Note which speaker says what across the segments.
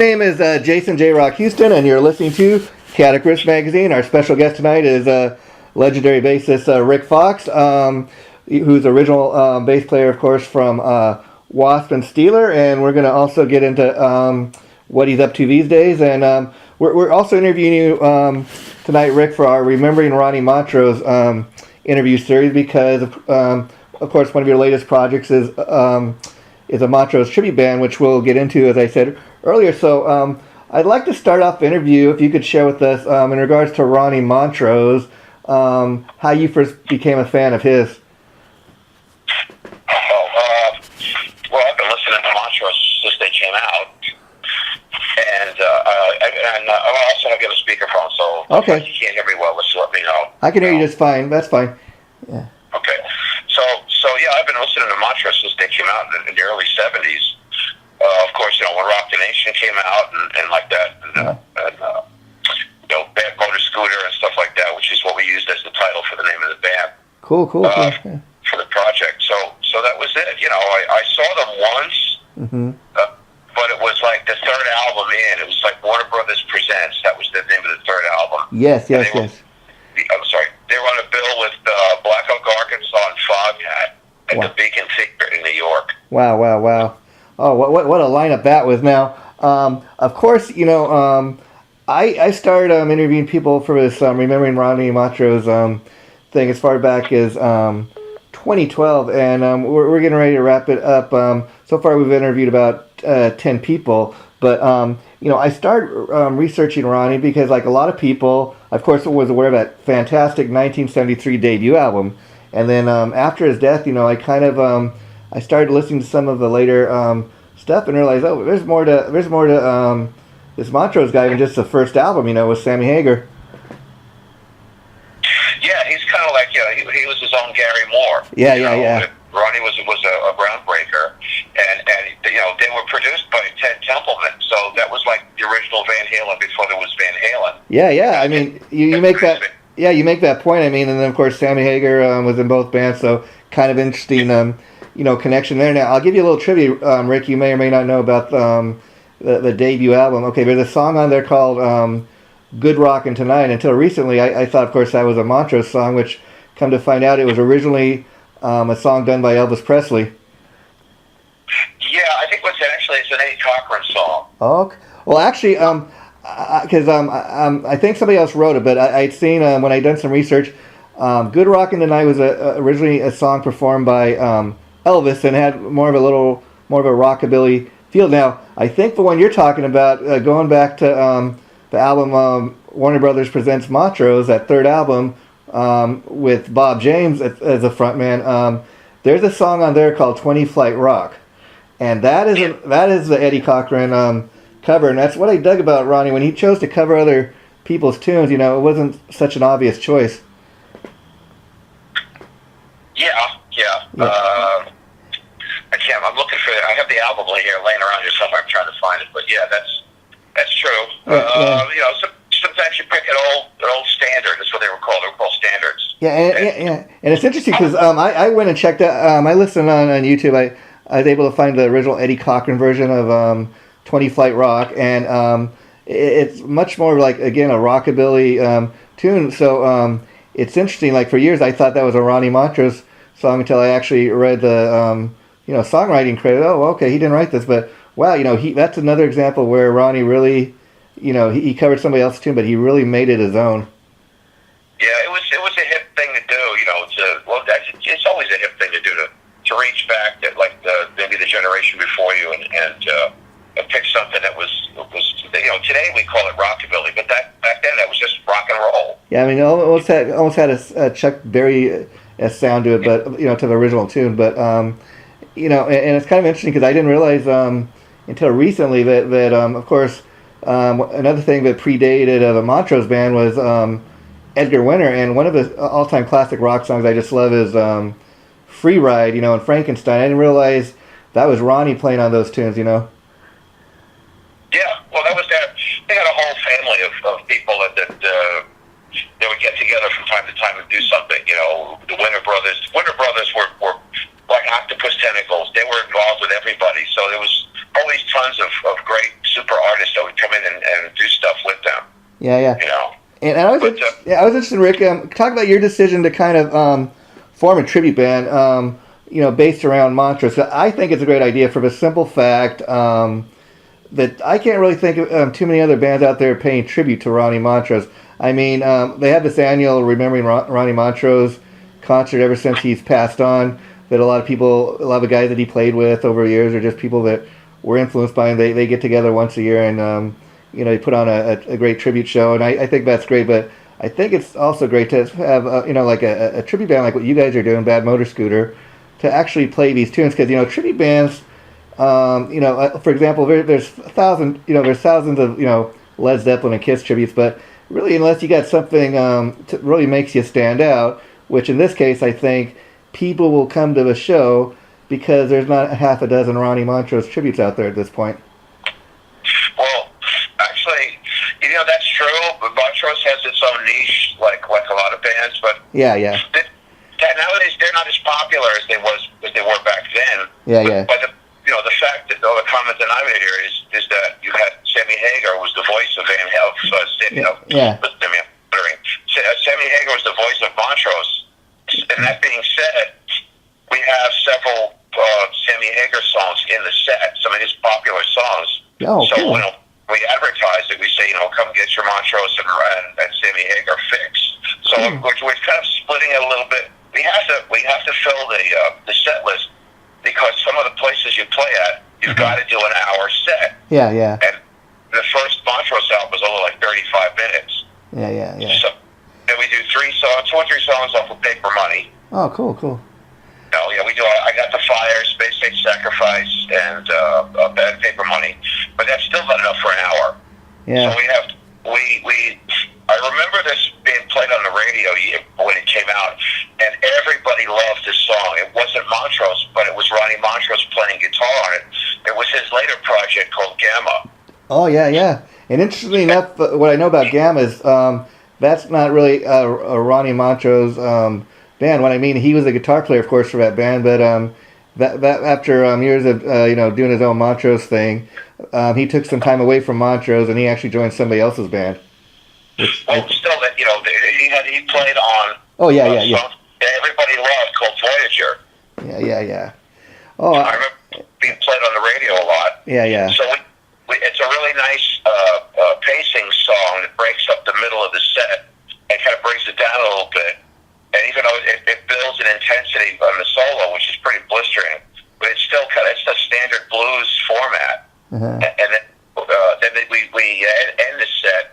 Speaker 1: name is Jason JROCK Houston, and you're listening to Chaotic Riffs Magazine. Our special guest tonight is legendary bassist Rik Fox, who's the original bass player, of course, from W.A.S.P and Steeler, and we're going to also get into what he's up to these days. And we're also interviewing you tonight, Rik, for our Remembering Ronnie Montrose interview series, because, of course, one of your latest projects is a Montrose Tribute band, which we'll get into, as I said earlier. So I'd like to start off the interview, if you could share with us, in regards to Ronnie Montrose, how you first became a fan of his.
Speaker 2: Well, I've been listening to Montrose since they came out, and I also have got a speakerphone, so
Speaker 1: okay.
Speaker 2: If you can't hear me well, just let me know.
Speaker 1: I can hear you just fine. That's fine. Yeah.
Speaker 2: Okay. So yeah, I've been listening to Montrose since they came out in the early '70s. Of course, when Rock the Nation came out and like that, and Bad Motor Scooter and stuff like that, which is what we used as the title for the name of the band.
Speaker 1: Cool. Yeah.
Speaker 2: For the project. So that was it. I saw them once, but it was like the third album in. It was like Warner Brothers Presents. That was the name of the third album.
Speaker 1: Yes.
Speaker 2: I'm sorry. They were on a bill with Black Oak, Arkansas, and Foghat at the Beacon Theater in New York.
Speaker 1: Wow. Oh, what a lineup that was. Now, of course, I started interviewing people for this Remembering Ronnie Montrose thing as far back as 2012, and we're getting ready to wrap it up. So far, we've interviewed about 10 people, but I started researching Ronnie because, like a lot of people, of course, was aware of that fantastic 1973 debut album, and then after his death, I kind of I started listening to some of the later stuff and realized, there's more to this Montrose guy than just the first album, with Sammy Hagar.
Speaker 2: Yeah, he's kind of like, he was his own Gary Moore.
Speaker 1: Yeah.
Speaker 2: Ronnie was a groundbreaker, and they were produced by Ted Templeman, so that was like the original Van Halen before there was Van Halen.
Speaker 1: Yeah. I mean, you make that. Yeah, you make that point. I mean, and then of course Sammy Hagar was in both bands, so kind of interesting, connection there. Now I'll give you a little trivia, Rik. You may or may not know about the debut album. Okay, there's a song on there called Good Rockin' Tonight. Until recently, I thought, of course, that was a Montrose song, which, come to find out, it was originally a song done by Elvis Presley.
Speaker 2: Yeah, I think it's an Eddie Cochran song.
Speaker 1: Okay. Well, actually, because I think somebody else wrote it, but I'd seen, when I'd done some research, Good Rockin' Tonight was originally a song performed by Elvis and had more of a rockabilly feel. Now, I think the one you're talking about, going back to the album Warner Brothers Presents Montrose, that third album with Bob James as a frontman, there's a song on there called 20 Flight Rock, and that is the Eddie Cochran cover, and that's what I dug about Ronnie when he chose to cover other people's tunes. It wasn't such an obvious choice. Yeah.
Speaker 2: I'm looking for it. I have the album here laying around here somewhere. I'm trying to find it, but yeah, that's true. Sometimes you pick an old standard. That's what they were called. They were called standards.
Speaker 1: Yeah, and it's interesting because I went and checked out. I listened on YouTube. I was able to find the original Eddie Cochran version of 20 Flight Rock, and it's much more like, again, a rockabilly tune. So it's interesting. Like, for years, I thought that was a Ronnie Montrose song until I actually read the songwriting credit. Oh, okay, he didn't write this, but wow, that's another example where Ronnie really, he covered somebody else's tune, but he really made it his own.
Speaker 2: Yeah, it was a hip thing to do. It's always a hip thing to do to reach back to like maybe the generation before you and pick something that was today we call it rockabilly, but back then that was just rock and roll.
Speaker 1: Yeah, I mean, almost had a Chuck Berry sound to it, but to the original tune, but and it's kind of interesting because I didn't realize until recently that of course another thing that predated the Montrose band was Edgar Winter, and one of his all-time classic rock songs I just love is Free Ride, and Frankenstein. I didn't realize that was Ronnie playing on those tunes,
Speaker 2: Yeah, well, that was that. They had a whole family of people that they would get together from time to time and do something. The Winter Brothers. Winter Brothers were like octopus tentacles. They were involved with everybody, so there was always tons of great super artists that
Speaker 1: Yeah, yeah.
Speaker 2: You know.
Speaker 1: And I was interested, Rick. Talk about your decision to kind of form a tribute band, based around Montrose. I think it's a great idea for the simple fact that I can't really think of too many other bands out there paying tribute to Ronnie Montrose. I mean, they have this annual Remembering Ronnie Montrose concert ever since he's passed on. That a lot of the guys that he played with over the years are just people that were influenced by him. They get together once a year and they put on a great tribute show, and I think that's great. But I think it's also great to have like a tribute band like what you guys are doing, Bad Motor Scooter, to actually play these tunes, because tribute bands. For example, there's thousands of Led Zeppelin and Kiss tributes, but really, unless you got something that really makes you stand out, which in this case I think people will come to the show because there's not a half a dozen Ronnie Montrose tributes out there at this point.
Speaker 2: Well, actually, that's true. But Montrose has its own niche, like a lot of bands. But
Speaker 1: yeah.
Speaker 2: Nowadays they're not as popular as they were back then.
Speaker 1: Yeah.
Speaker 2: But the fact that the comment that I made here is that you had Sammy Hagar was the voice of Van Halen. Sammy Hagar was the voice of Montrose. And that being said, we have several Sammy Hagar songs in the set, some of his popular songs.
Speaker 1: Oh,
Speaker 2: so
Speaker 1: cool.
Speaker 2: when we advertise it, we say, come get your Montrose and Sammy Hagar fix. So we're kind of splitting it a little bit. We have to fill the set list, because some of the places you play at, you've got to do an hour set.
Speaker 1: Yeah.
Speaker 2: And the first Montrose album was only like 35 minutes.
Speaker 1: Yeah.
Speaker 2: So, and we do 2 or 3 songs off of Paper Money.
Speaker 1: Oh, cool.
Speaker 2: We do. I Got the Fire, Space Age Sacrifice, and Bad Paper Money. But that's still not enough for an hour.
Speaker 1: Yeah.
Speaker 2: So I remember this being played on the radio when it came out, and everybody loved this song. It wasn't Montrose, but it was Ronnie Montrose playing guitar on it. It was his later project called Gamma.
Speaker 1: Oh, yeah. And interestingly enough, what I know about Gamma is that's not really a Ronnie Montrose band. What I mean, he was a guitar player, of course, for that band, but that after years of doing his own Montrose thing, he took some time away from Montrose, and he actually joined somebody else's band.
Speaker 2: Still, that he played on.
Speaker 1: Oh yeah.
Speaker 2: Songs that everybody loved called Voyager.
Speaker 1: Yeah. Oh,
Speaker 2: I remember being played on the radio a lot.
Speaker 1: Yeah.
Speaker 2: So it's a really nice pacing song that breaks up the middle of the set and kind of brings it down a little bit. And even though it builds an intensity on the solo, which is pretty blistering, but it's still it's a standard blues format.
Speaker 1: Uh-huh.
Speaker 2: And then we end the set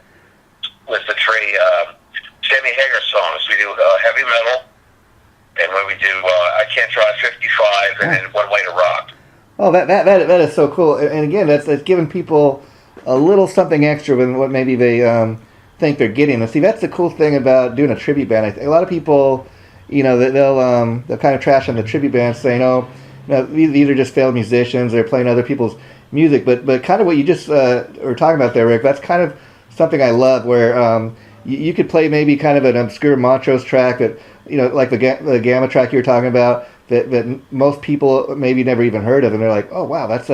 Speaker 2: with the 3 Sammy Hagar songs. We do Heavy Metal, and when we do I Can't Drive 55, and then One Way to Rock.
Speaker 1: Oh, that is so cool. And again, that's giving people a little something extra than what maybe they think they're getting. And see, that's the cool thing about doing a tribute band. I think a lot of people, they'll kind of trash on the tribute band, saying, "Oh, these are just failed musicians. They're playing other people's music." But kind of what you just were talking about there, Rick. That's kind of something I love, where you could play maybe kind of an obscure Montrose track that, like the Gamma track you were talking about, that most people maybe never even heard of, and they're like, "Oh wow, that's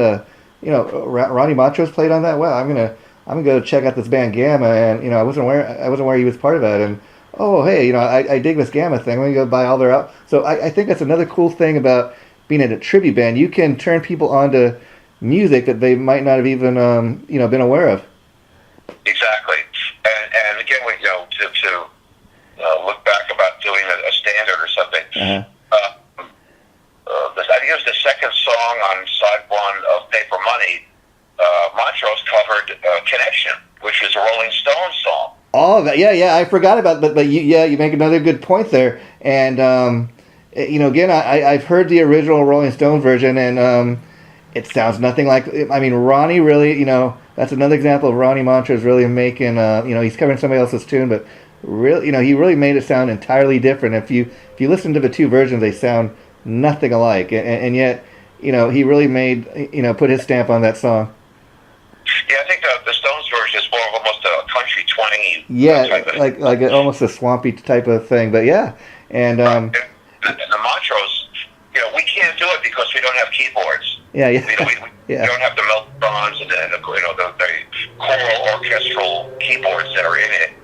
Speaker 1: Ronnie Montrose played on that. Wow, I'm gonna go check out this band Gamma." And I wasn't aware he was part of that. And oh hey, I dig this Gamma thing. I'm gonna go buy all their out. So I think that's another cool thing about being in a tribute band. You can turn people onto music that they might not have even been aware of.
Speaker 2: Exactly, and again, to look back about doing a standard or something.
Speaker 1: Uh-huh.
Speaker 2: I think it was the second song on side 1 of Paper Money. Montrose covered "Connection," which was a Rolling Stones song.
Speaker 1: Oh, yeah, I forgot about that, but you make another good point there. And again, I've heard the original Rolling Stones version, and it sounds nothing like. I mean, Ronnie really, that's another example of Ronnie Montrose really making. He's covering somebody else's tune, but really, he really made it sound entirely different. If you listen to the 2 versions, they sound nothing alike, and yet, he really made, put his stamp on that song.
Speaker 2: Yeah, I think the Stones version is more of almost a country twangy.
Speaker 1: Yeah, like almost a swampy type of thing. But yeah, and
Speaker 2: the Montrose, we can't do it because we don't have keyboards.
Speaker 1: Yeah, yeah.
Speaker 2: We don't have the meltrons and the choral orchestral keyboards that are in it.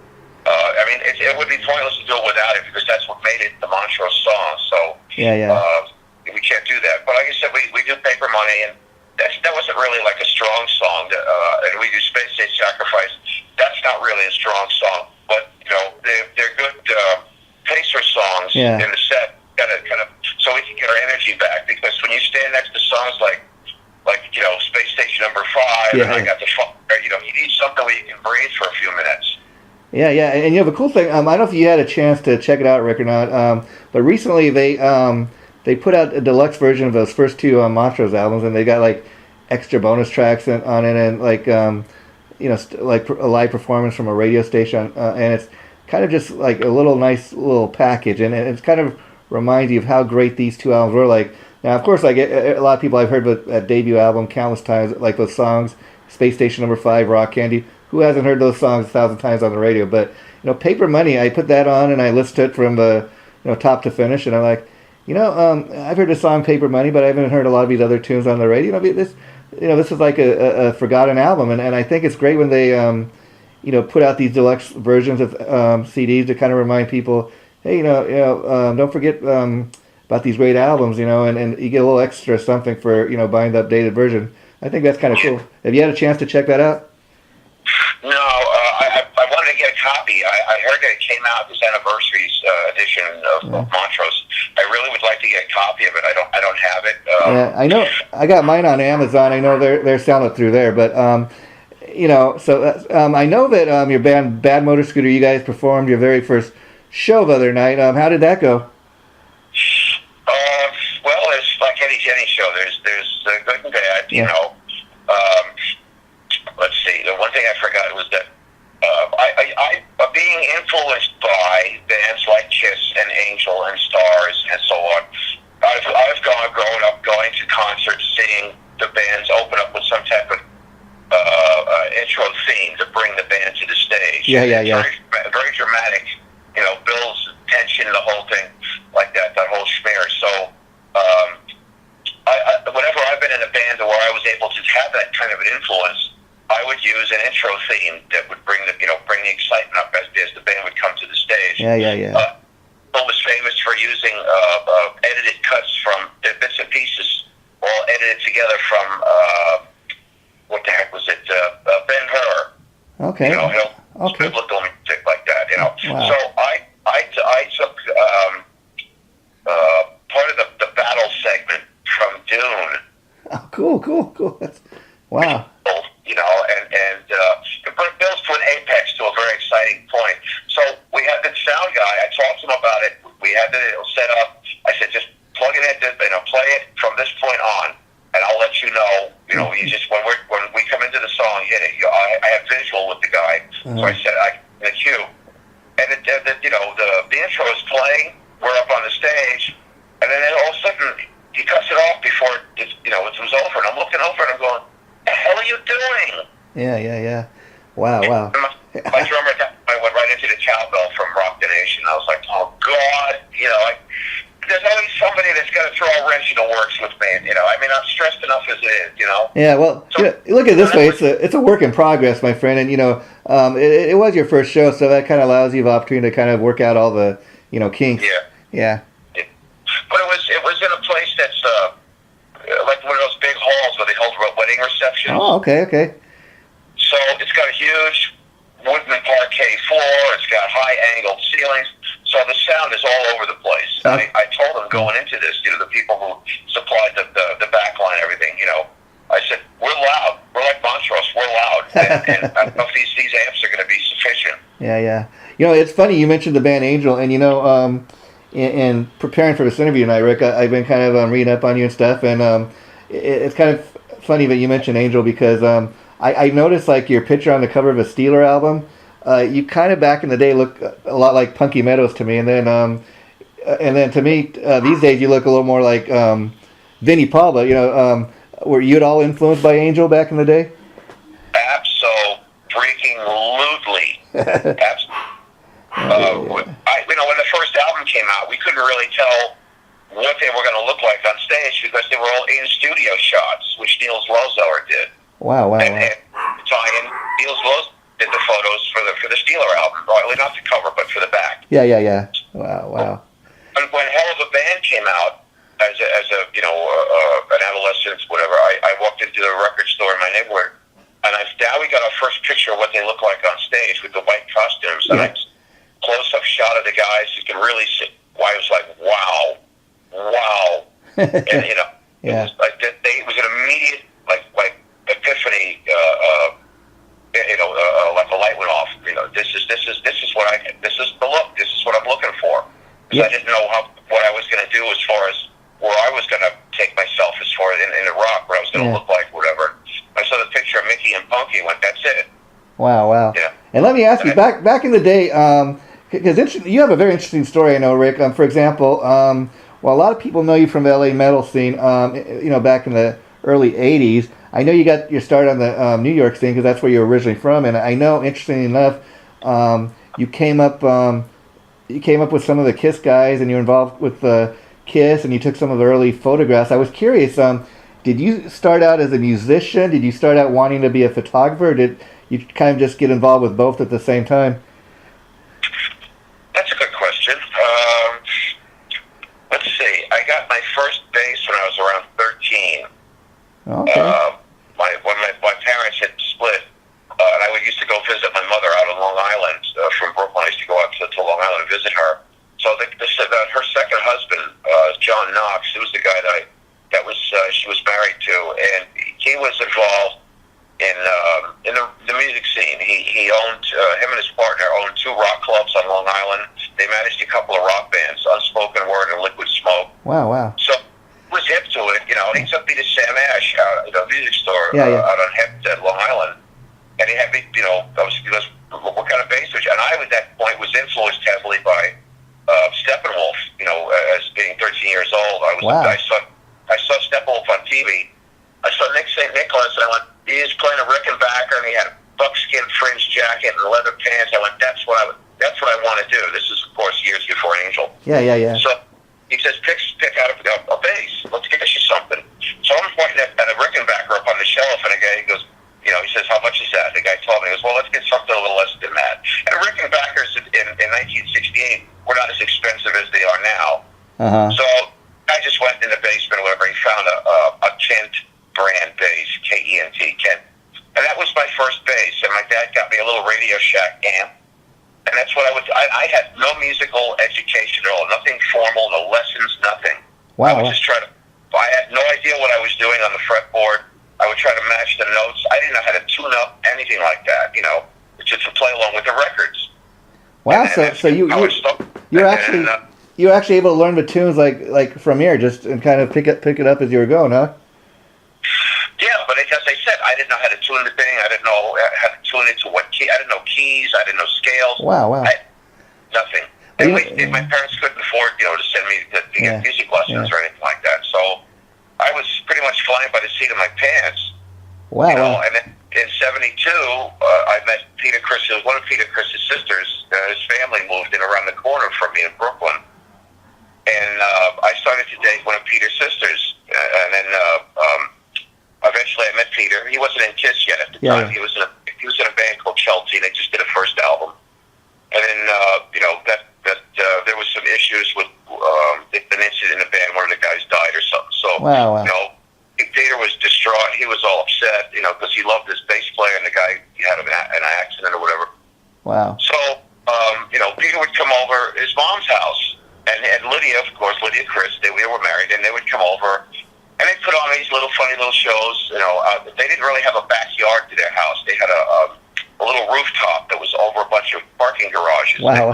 Speaker 2: I mean, it would be pointless to do it without it because that's what made it the Montrose song. So we can't do that. But like I said, we do Paper Money, and that wasn't really like a strong song. And we do Space State Sacrifice. That's not really a strong song, but they're good pacer songs in the set. Kind of so we can get our energy back, because when you stand next to songs like Space Station Number 5, and I Got the Funk, you need something where you can breathe for a few minutes.
Speaker 1: Yeah, and you have a cool thing. I don't know if you had a chance to check it out, Rick, or not. But recently they put out a deluxe version of those first two Montrose albums, and they got like extra bonus tracks on it, and like like a live performance from a radio station, and it's kind of just like a nice little package, and it's kind of reminds you of how great these two albums were. Like, now, of course, like a lot of people I've heard that debut album countless times, like those songs, Space Station Number 5, Rock Candy. Who hasn't heard those songs 1,000 times on the radio? But Paper Money, I put that on and I listened to it from the top to finish, and I'm like, I've heard the song Paper Money, but I haven't heard a lot of these other tunes on the radio. This is like a forgotten album, and I think it's great when they put out these deluxe versions of CDs to kind of remind people, hey, don't forget about these great albums, and you get a little extra something for buying the updated version. I think that's kind of cool. Have you had a chance to check that out?
Speaker 2: No, I wanted to get a copy. I heard that it came out this anniversary's edition of Montrose. I really would like to get a copy of it. I don't have it.
Speaker 1: I know. I got mine on Amazon. I know they're selling it through there, but so I know that your band Bad Motor Scooter, you guys performed your very first show the other night. How did that go?
Speaker 2: Well, it's like any show. There's good and bad. Let's see. The one thing I forgot was that I being influenced by bands like Kiss and Angel and Stars and so on. I've grown up going to concerts, seeing the bands open up with some type of intro theme to bring the band to the stage.
Speaker 1: Yeah.
Speaker 2: Very dramatic. Builds tension, the whole thing like that whole schmear. So, whenever I've been in a band where I was able to have that kind of an influence, I would use an intro theme that would bring the excitement up as the band would come to the stage.
Speaker 1: Yeah.
Speaker 2: Bill was famous for using edited cuts from bits and pieces, all edited together from what the heck was it? Ben-Hur.
Speaker 1: Okay.
Speaker 2: Biblical music like that.
Speaker 1: Wow.
Speaker 2: So I took part of the battle segment from Dune.
Speaker 1: Oh, cool. That's, wow.
Speaker 2: And Bill's to an apex, to a very exciting point. So we had the sound guy. I talked to him about it. We had it set up. I said, just plug it in, play it from this point on, and I'll let you know. You just when we come into the song, hit it. I have visual with the guy, so I said the cue, and the intro is playing. We're up on the stage, and then all of a sudden he cuts it off before it was over, and I'm looking over and I'm going, "The hell are you doing?"
Speaker 1: Yeah. Wow.
Speaker 2: My drummer I went right into the cowbell from Rock the Nation. I was like, oh God, there's always somebody that's got to throw a wrench in the works with me. I mean, I'm stressed enough as it is.
Speaker 1: Yeah, well, so, look at it this way. It's a work in progress, my friend, and it was your first show, so that kind of allows you the opportunity to kind of work out all the kinks. Yeah.
Speaker 2: But it was in a place that's like one of those big halls where they hold wedding receptions.
Speaker 1: Oh, okay.
Speaker 2: So it's got a huge wooden parquet floor. It's got high-angled ceilings. So the sound is all over the place. I told them going into this, the people who supplied the back line, everything, I said, we're loud. We're like Montrose. We're loud. And I don't know if these amps are going to be sufficient.
Speaker 1: Yeah. It's funny you mentioned the band Angel, and in preparing for this interview tonight, Rick, I've been kind of reading up on you and stuff, and it's kind of funny that you mentioned Angel because I noticed like your picture on the cover of a Steeler album. You kind of back in the day look a lot like Punky Meadows to me, and then to me these days you look a little more like Vinnie Paul. But were you at all influenced by Angel back in the day?
Speaker 2: Absolutely. When the first album came out, we couldn't really tell what they were going to look like on stage because they were all in-studio shots, which Niels Lozower did.
Speaker 1: Wow, wow,
Speaker 2: and,
Speaker 1: wow.
Speaker 2: and Niels Lozower did the photos for the Steeler album, well, not the cover, but for the back.
Speaker 1: Yeah, yeah, yeah. Wow, wow.
Speaker 2: And when Hell of a Band came out, as a an adolescent, whatever, I walked into the record store in my neighborhood, and now we got our first picture of what they look like on stage with the white costumes, and I close-up shot of the guys. You can really see. Why I was like, wow, and
Speaker 1: yeah.
Speaker 2: it was like it was an immediate like epiphany. Like a light went off. This is the look. This is what I'm looking for. Because I didn't know what I was going to do as far as where I was going to take myself as far as in the rock, what I was going to look like, whatever. I saw the picture of Mickey and Punky and went, that's it.
Speaker 1: Wow, wow.
Speaker 2: Yeah.
Speaker 1: And let me ask you, back in the day, because you have a very interesting story, I know, Rick. For example, well, a lot of people know you from the LA metal scene, back in the early 80s. I know you got your start on the New York scene because that's where you're originally from. And I know, interestingly enough, you came up with some of the Kiss guys, and you were involved with Kiss, and you took some of the early photographs. I was curious, did you start out as a musician? Did you start out wanting to be a photographer? Or did you kind of just get involved with both at the same time?
Speaker 2: That's a good question. Let's see. I got my first bass when I was around 13.
Speaker 1: Okay.
Speaker 2: When my parents had split, and I used to go visit my mother out on Long Island from Brooklyn. I used to go out to Long Island and visit her. So they said that her second husband, John Knox, he was the guy she was married to, and he was involved in the music scene. He owned him and his partner owned 2 rock clubs on Long Island. They managed a couple of rock bands, Unspoken Word and Liquid Smoke.
Speaker 1: Wow, wow.
Speaker 2: So he was hip to it, and he took me to Sam Ash, a music store out on Hempstead, Long Island, and he had me, he goes, what kind of bass would you? And I, at that point, was influenced heavily by Steppenwolf. As being 13 years old, I saw Steppenwolf on TV. I saw Nick St. Nicholas, and I went, he was playing a Rickenbacker, and he had a buckskin fringe jacket and leather pants. I went, that's what I want to do. This is, of course, years before Angel.
Speaker 1: Yeah.
Speaker 2: So he says, pick out a bass. Let's get you something. So I'm pointing at a Rickenbacker up on the shelf, and the guy goes, he says, how much is that? The guy told me, he goes, well, let's get something a little less than that. And Rickenbackers in 1968 were not as expensive as they are now.
Speaker 1: Uh-huh.
Speaker 2: So I just went in the basement or whatever. He found a Kent brand bass, K-E-N-T, Kent. And that was my first bass. And my dad got me a little Radio Shack amp. And that's what I had no musical education at all. Nothing formal, no lessons, nothing.
Speaker 1: Wow.
Speaker 2: I was just I had no idea what I was doing on the fretboard. I would try to match the notes. I didn't know how to tune up, anything like that, just to play along with the records.
Speaker 1: Wow, so you're actually able to learn the tunes like from ear, just and kind of pick it up as you were going, huh?
Speaker 2: Yeah, but as I said, I didn't know how to tune the thing. I didn't know how to tune it to what key. I didn't know keys. I didn't know scales.
Speaker 1: Wow.
Speaker 2: Nothing. And my parents couldn't afford, to send me to get music lessons or anything like that. So I was pretty much flying by the seat of my pants.
Speaker 1: Wow.
Speaker 2: And then in '72, I met Peter Criss. It was one of Peter Criss's sisters. His family moved in around the corner from me in Brooklyn. And I started to date one of Peter's sisters. And then eventually I met Peter. He wasn't in Kiss yet at the time. He was in a band called Chelsea. They just did a first album. And then, there was some issues with an incident in the band. One of the guys died or something. So, Peter was distraught. He was all upset, because he loved his bass player, and the guy had an accident or whatever.
Speaker 1: Wow.
Speaker 2: So, Peter would come over his mom's house, and Lydia, of course, Lydia Criss, we were married, and they would come over, and they'd put on these funny little shows. They didn't really have a backyard to their house. They had a little rooftop that was over a bunch of parking garages.
Speaker 1: Wow.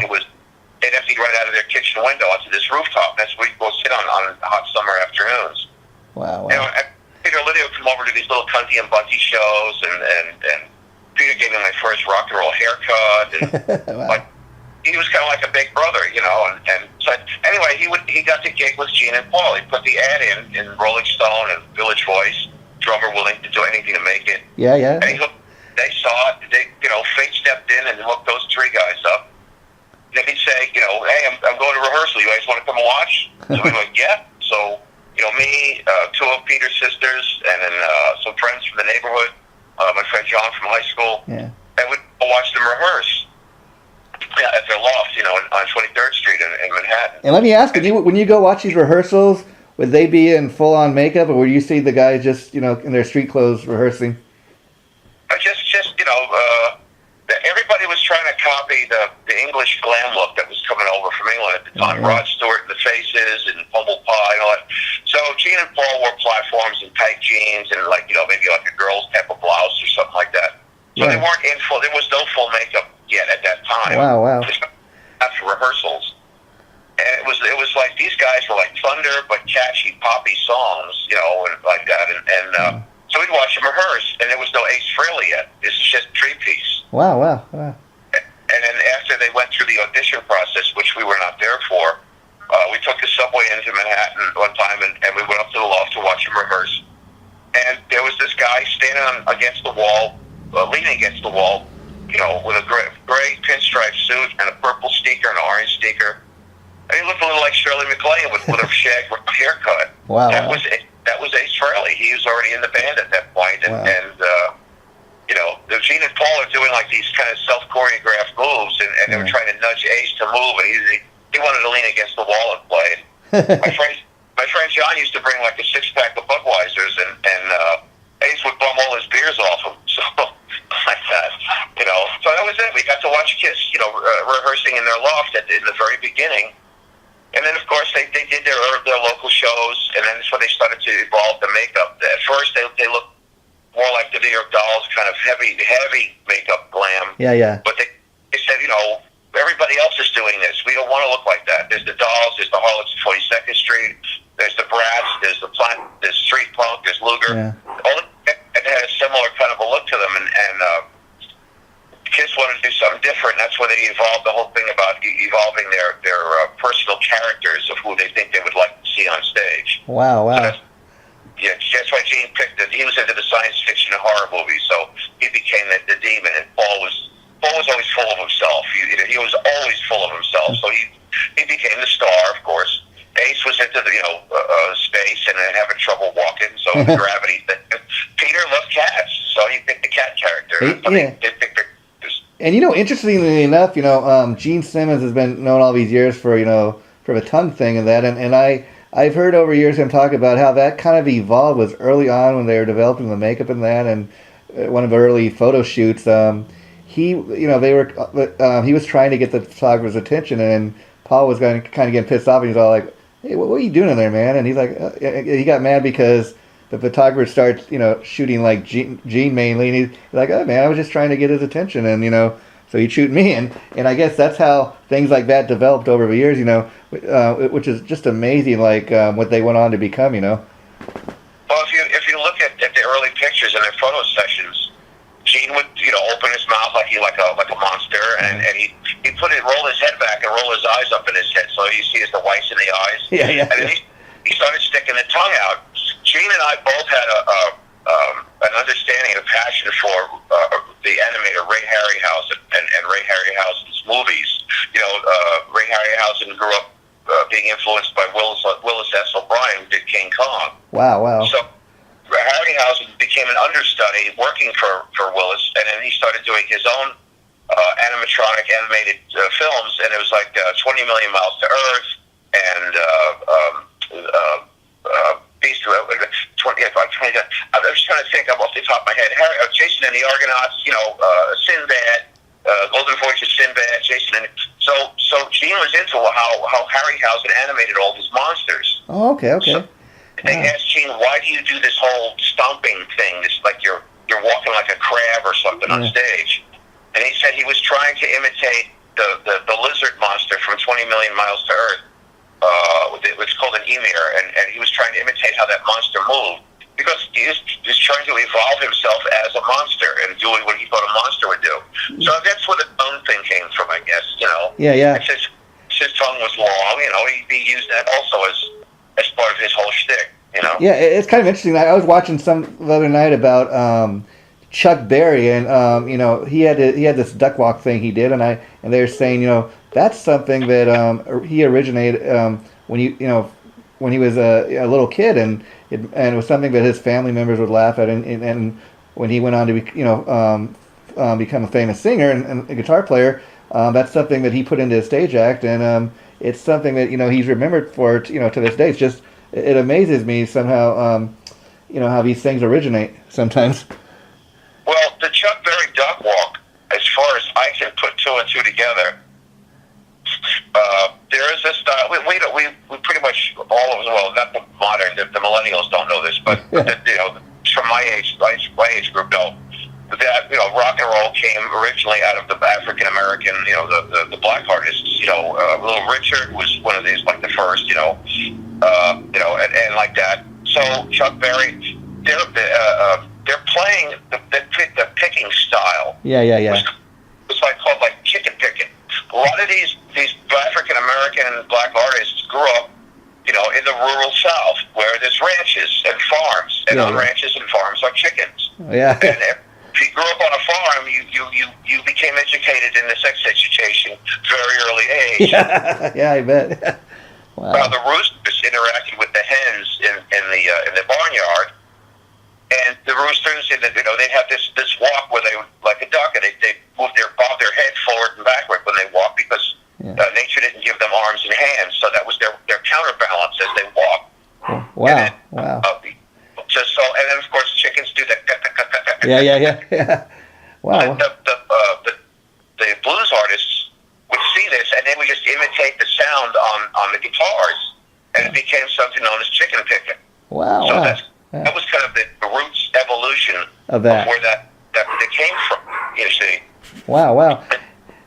Speaker 2: They'd empty right out of their kitchen window onto this rooftop. That's where we'd go sit on hot summer afternoons.
Speaker 1: Wow.
Speaker 2: And Peter and Lydia would come over to these little Cunty and Bunty shows, and Peter gave me my first rock and roll haircut. And he was kind of like a big brother, And so anyway, he got the gig with Gene and Paul. He put the ad in Rolling Stone and Village Voice. Drummer willing to do anything to make it.
Speaker 1: Yeah.
Speaker 2: And they saw it. Fate stepped in and hooked those 3 guys up. And he'd say, hey, I'm going to rehearsal. You guys want to come and watch? So we were like, yeah. So, me, two of Peter's sisters, and then some friends from the neighborhood, my friend John from high school, and we'd watch them rehearse at their loft, on 23rd Street in Manhattan.
Speaker 1: And let me ask, when you go watch these rehearsals, would they be in full-on makeup, or would you see the guys just, in their street clothes rehearsing?
Speaker 2: Everybody was trying to copy the English glam look that was coming over from England at the time.
Speaker 1: Oh, yeah.
Speaker 2: Rod Stewart and the Faces and Humble Pie and all that. So Gene and Paul wore platforms and tight jeans and maybe like a girl's type of blouse or something like that. So they weren't in full. There was no full makeup yet at that time.
Speaker 1: Wow.
Speaker 2: After rehearsals, and it was like these guys were like thunder but catchy poppy songs, and like that, and so we'd watch them rehearse, and there was no Ace Frehley yet. This is just three-piece.
Speaker 1: Wow.
Speaker 2: And then after they went through the audition process, which we were not there for, we took the subway into Manhattan one time, and we went up to the loft to watch them rehearse. And there was this guy standing against the wall, leaning against the wall, with a gray pinstripe suit and a purple sneaker and an orange sneaker. And he looked a little like Shirley MacLaine with a shag haircut.
Speaker 1: Wow.
Speaker 2: That was Ace Frehley. He was already in the band at that point, and Gene and Paul are doing like these kind of self-choreographed moves, and they were trying to nudge Ace to move, and he wanted to lean against the wall and play. My friend John used to bring like a six-pack of Budweisers, and Ace would bum all his beers off him, so like that, So that was it. We got to watch Kiss, rehearsing in their loft in the very beginning. And then, of course, they did their local shows, and then that's when they started to evolve the makeup. At first, they looked more like the New York Dolls, kind of heavy makeup glam.
Speaker 1: Yeah.
Speaker 2: But they said, everybody else is doing this. We don't want to look like that. There's the Dolls, there's the Harlots of 42nd Street, there's the Brats, there's the there's Street Punk, there's Luger.
Speaker 1: Yeah.
Speaker 2: All it had a similar kind of a look to them, and Kiss wanted to do something different. That's when they evolved the whole thing about evolving their personal characters of who they think they would like to see on stage.
Speaker 1: Wow.
Speaker 2: So that's why Gene picked it. He was into the science fiction and horror movies, so he became the demon. And Paul was always full of himself. He was always full of himself. So he became the star, of course. Ace was into the space and having trouble walking, so the gravity. Peter loved cats, so he picked the cat character. They picked the.
Speaker 1: And interestingly enough, Gene Simmons has been known all these years for the tongue thing and that, and I've heard over years him talk about how that kind of evolved was early on when they were developing the makeup and that, and one of the early photo shoots, he was trying to get the photographer's attention, and Paul was kind of getting pissed off, and he's all like, "Hey, what are you doing in there, man?" And he's like, he got mad because the photographer starts, shooting like Gene mainly, and he's like, "Oh man, I was just trying to get his attention," and so he'd shoot me, and I guess that's how things like that developed over the years, which is just amazing, like what they went on to become,
Speaker 2: Well, if you look at the early pictures and their photo sessions, Gene would open his mouth like a monster, and he roll his head back and roll his eyes up in his head, so you see the whites in the eyes.
Speaker 1: Yeah.
Speaker 2: And then he started sticking the tongue out. Gene and I both had an understanding, a passion for the animator Ray Harryhausen and Ray Harryhausen's movies. Ray Harryhausen grew up being influenced by Willis S. O'Brien, who did King Kong.
Speaker 1: Wow.
Speaker 2: So Harryhausen became an understudy working for Willis, and then he started doing his own animatronic animated films, and it was like 20 Million Miles to Earth and Beast. 20. I'm just trying to think off the top of my head. Jason and the Argonauts, Sinbad, Golden Voyage of Sinbad, Jason, and so Gene was into how Harryhausen animated all these monsters.
Speaker 1: Oh, okay.
Speaker 2: So they asked Gene, why do you do this whole stomping thing? It's like you're walking like a crab or something on stage. And he said he was trying to imitate the lizard monster from 20 Million Miles to Earth. It's called an emir, and he was trying to imitate how that monster moved, because he was trying to evolve himself as a monster and doing what he thought a monster would do. So that's where the tongue thing came from, I guess.
Speaker 1: Yeah.
Speaker 2: His tongue was long. He used that also as part of his whole shtick.
Speaker 1: Yeah, it's kind of interesting. I was watching some the other night about Chuck Berry, and he had this duck walk thing he did, and they were saying that's something that he originated when when he was a little kid, and it was something that his family members would laugh at, and when he went on to be, become a famous singer and a guitar player, that's something that he put into his stage act, and it's something that he's remembered for, to this day. It's just, it amazes me somehow, how these things originate sometimes.
Speaker 2: Well, the Chuck Berry duck walk, as far as I can put two and two together, there is a style. We pretty much all of us, well, not the modern, the millennials don't know this, but from my age group know that rock and roll came originally out of the African American, the black artists. Little Richard was one of these, like the first, and like that. So Chuck Berry, they're playing the picking style.
Speaker 1: Yeah.
Speaker 2: Was called chicken picking. A lot of these African American black artists grew up, in the rural South, where there's ranches and farms, and on ranches and farms are chickens.
Speaker 1: Yeah.
Speaker 2: And if you grew up on a farm, you became educated in the sex education very early age.
Speaker 1: Yeah, I bet. Wow.
Speaker 2: The roosters interacted with the hens in the barnyard, and the roosters, they have this walk where they, like a duck, and they bob their head forward and backward when they walk, because nature didn't give them arms and hands, so that was their counterbalance as they walk.
Speaker 1: Wow.
Speaker 2: And then of course chickens do that.
Speaker 1: Yeah. Wow.
Speaker 2: And the blues artists would see this, and they would just imitate the sound on the guitars, and it became something known as chicken picking.
Speaker 1: Wow.
Speaker 2: So that was kind of the roots evolution
Speaker 1: of that,
Speaker 2: where that came from. You see.
Speaker 1: Wow.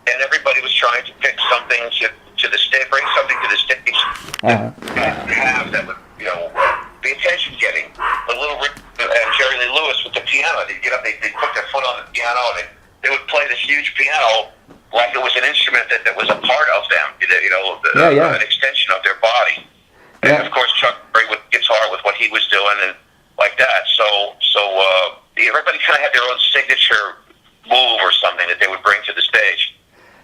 Speaker 2: And everybody was trying to pick something to the stage, bring something to the stage, have that would be attention getting. The Little Rick and Jerry Lee Lewis with the piano, they'd get up, they'd put their foot on the piano, and they would play this huge piano like it was an instrument that was a part of them, an extension of their body. And of course Chuck Berry with guitar, with what he was doing, and like that. So everybody kind of had their own signature move or something that they would bring to the stage.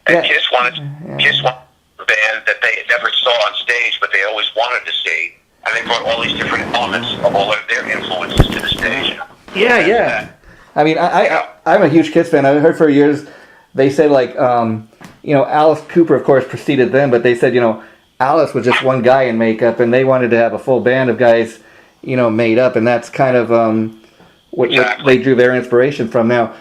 Speaker 2: And Kiss wanted a band that they never saw on stage, but they always wanted to see. And they brought all these different elements of all of their influences to the stage.
Speaker 1: Yeah. I mean, I'm a huge Kiss fan. I've heard for years they say Alice Cooper, of course, preceded them, but they said, Alice was just one guy in makeup, and they wanted to have a full band of guys, made up, and that's kind of what they drew their inspiration from. Now,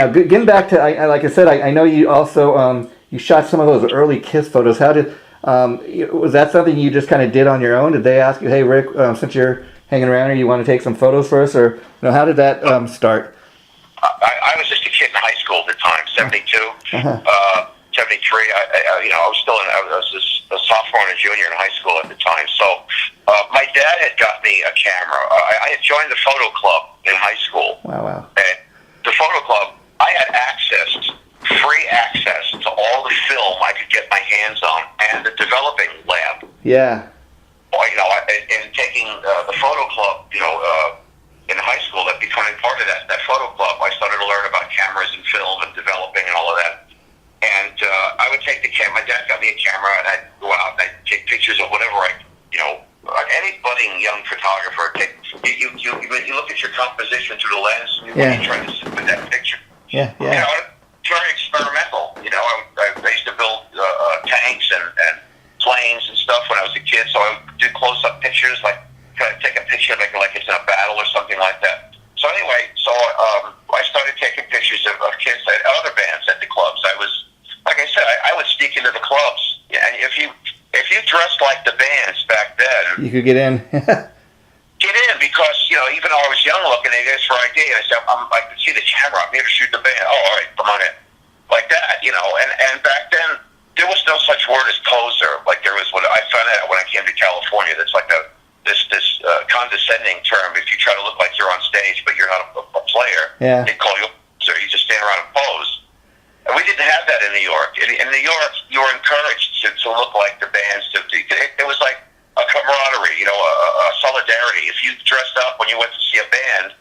Speaker 1: getting back to, like I said, I know you also you shot some of those early Kiss photos. How did was that something you just kind of did on your own? Did they ask you, hey Rick, since you're hanging around here, you want to take some photos for us, or how did that start?
Speaker 2: I was just a kid in high school at the time, 72. 73, I was a sophomore and a junior in high school at the time. So my dad had got me a camera. I had joined the photo club in high school.
Speaker 1: Wow.
Speaker 2: And the photo club, I had free access to all the film I could get my hands on, and the developing lab.
Speaker 1: Yeah.
Speaker 2: And taking the photo club, in high school, that becoming part of that photo club, I started to learn about cameras and film and developing and all of that. And I would take the camera. My dad got me a camera, and I'd go out and I'd take pictures of whatever any budding young photographer. You look at your composition through the lens when you're trying to sit with that picture.
Speaker 1: Yeah.
Speaker 2: It's very experimental. I used to build tanks and planes and stuff when I was a kid, so I would do close-up pictures, like kind of take a picture like it's in a battle or something like that. So anyway, I started taking pictures of kids at other bands at the clubs. Like I said, I would sneak into the clubs. Yeah, and if you dressed like the bands back then,
Speaker 1: you could get in.
Speaker 2: Get in, because even though I was young looking, they asked for ID, and I said, I could see the camera. I'm here to shoot the band. Oh, all right, come on in, like that. And back then there was no such word as poser. Like there was what I found out when I came to California. That's like this condescending term. If you try to look like you're on stage but you're not a player, they call you a poser. You just stand around and pose. And we didn't have that in New York. In New York, you were encouraged to look like the bands. It was like a camaraderie, a solidarity. If you dressed up when you went to see a band,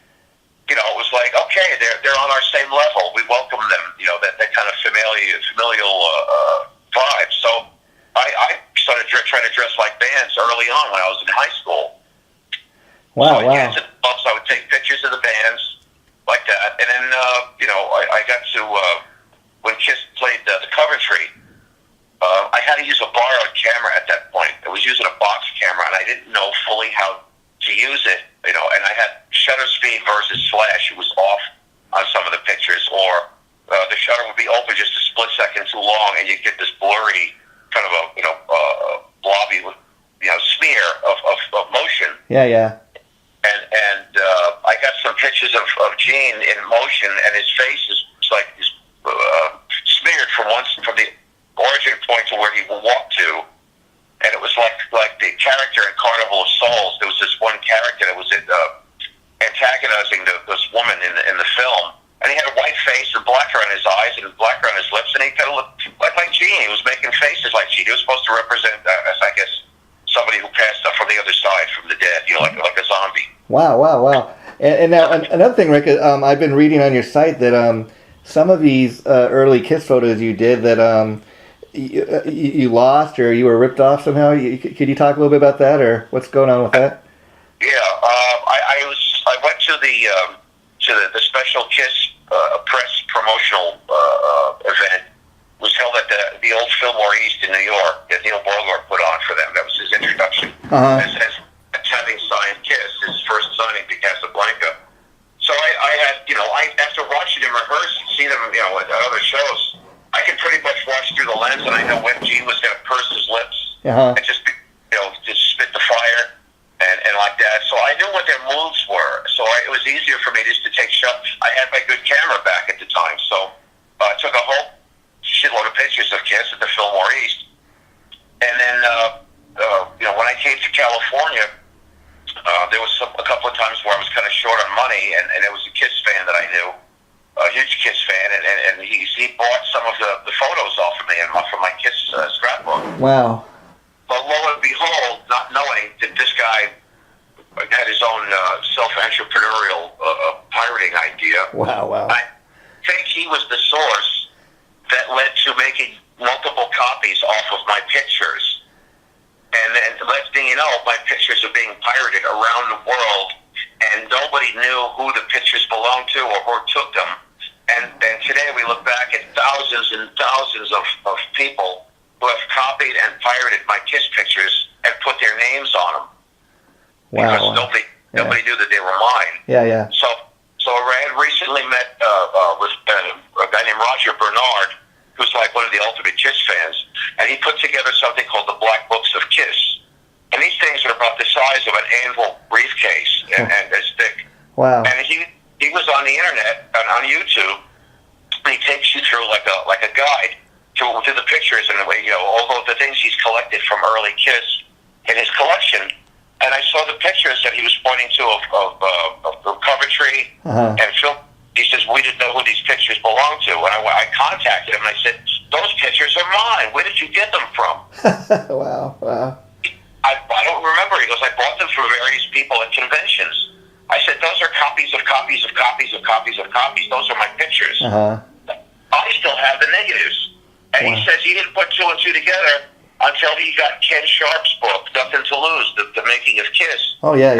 Speaker 2: it was like, okay, they're on our same level. We welcome them. That kind of familial vibe. So I started trying to dress like bands early on when I was
Speaker 1: Wow,
Speaker 2: so
Speaker 1: wow.
Speaker 2: So I would take pictures of the bands like that, and then I got to when Kiss played the Coventry. I had to use a borrowed camera at that point. I was using a box camera, and I didn't know fully how to use it. And I had shutter speed versus flash. It was off on some of the pictures, or the shutter would be open just a split second too long, and you'd get this blurry kind of a blobby smear of motion.
Speaker 1: Yeah.
Speaker 2: And I got some pictures of Gene in motion, and his face is like smeared from the origin point to where he will walk to, and it was like the character in Carnival of Souls. There was this one character that was antagonizing this woman in the film, and he had a white face and black around his eyes and black around his lips, and he kind of looked like Gene. He was making faces like Gene. He was supposed to represent, I guess, somebody who passed up from the other side, from the dead, like a zombie.
Speaker 1: Wow. And now another thing, Rick, I've been reading on your site that some of these early Kiss photos you did that you lost or you were ripped off somehow. Could you talk a little bit about that, or what's going on with that?
Speaker 2: Yeah, I went to the special Kiss press promotional event. It was held at the old Fillmore East in New York that Neil Borgard put on for them. That was his introduction as having signed Kiss, his first signing to Casablanca. So I had, after watching him rehearse and see them, at other shows, I could pretty much watch through the lens, and I know when Gene was going to purse his lips and just spit the fire and like that. So I knew what their moves were. So it was easier for me just to take shots. I had my good camera back at the time, so I took a whole shitload of pictures of Kiss at the Fillmore East. And then, when I came to California, there was a couple of times where I was kind of short on money, and there was a Kiss fan that I knew, a huge Kiss fan, and he bought some of the photos off of me from my Kiss scrapbook.
Speaker 1: Wow.
Speaker 2: But lo and behold, not knowing that this guy had his own self-entrepreneurial pirating idea.
Speaker 1: Wow.
Speaker 2: I think he was the source that led to making multiple copies off of my pictures. And then, next thing you know, my pictures are being pirated around the world, and nobody knew who the pictures belonged to or who took them. And today we look back at thousands and thousands of people who have copied and pirated my Kiss pictures and put their names on them.
Speaker 1: Wow.
Speaker 2: Because nobody knew that they were mine.
Speaker 1: Yeah.
Speaker 2: So I had recently met with a guy named Roger Bernard, who's like one of the ultimate Kiss fans, and he put together something called the Black Books of Kiss. And these things are about the size of an anvil briefcase and as thick.
Speaker 1: Wow.
Speaker 2: And he was on the internet and on YouTube, and he takes you through like a guide to the pictures and all the things he's collected from early Kiss in his collection. And I saw the pictures that he was pointing to of Coventry and Phil. He says, we didn't know who these pictures belonged to. And I contacted him, and I said, those pictures are mine. Where did you get them from?
Speaker 1: Wow.
Speaker 2: I don't remember. He goes, I bought them from various people at conventions. I said, those are copies of copies of copies of copies of copies. Those are my pictures. I still have the negatives. And he says he didn't put two and two together until he got Ken Sharp's book, Nothing to Lose, the Making of Kiss.
Speaker 1: Oh, yeah.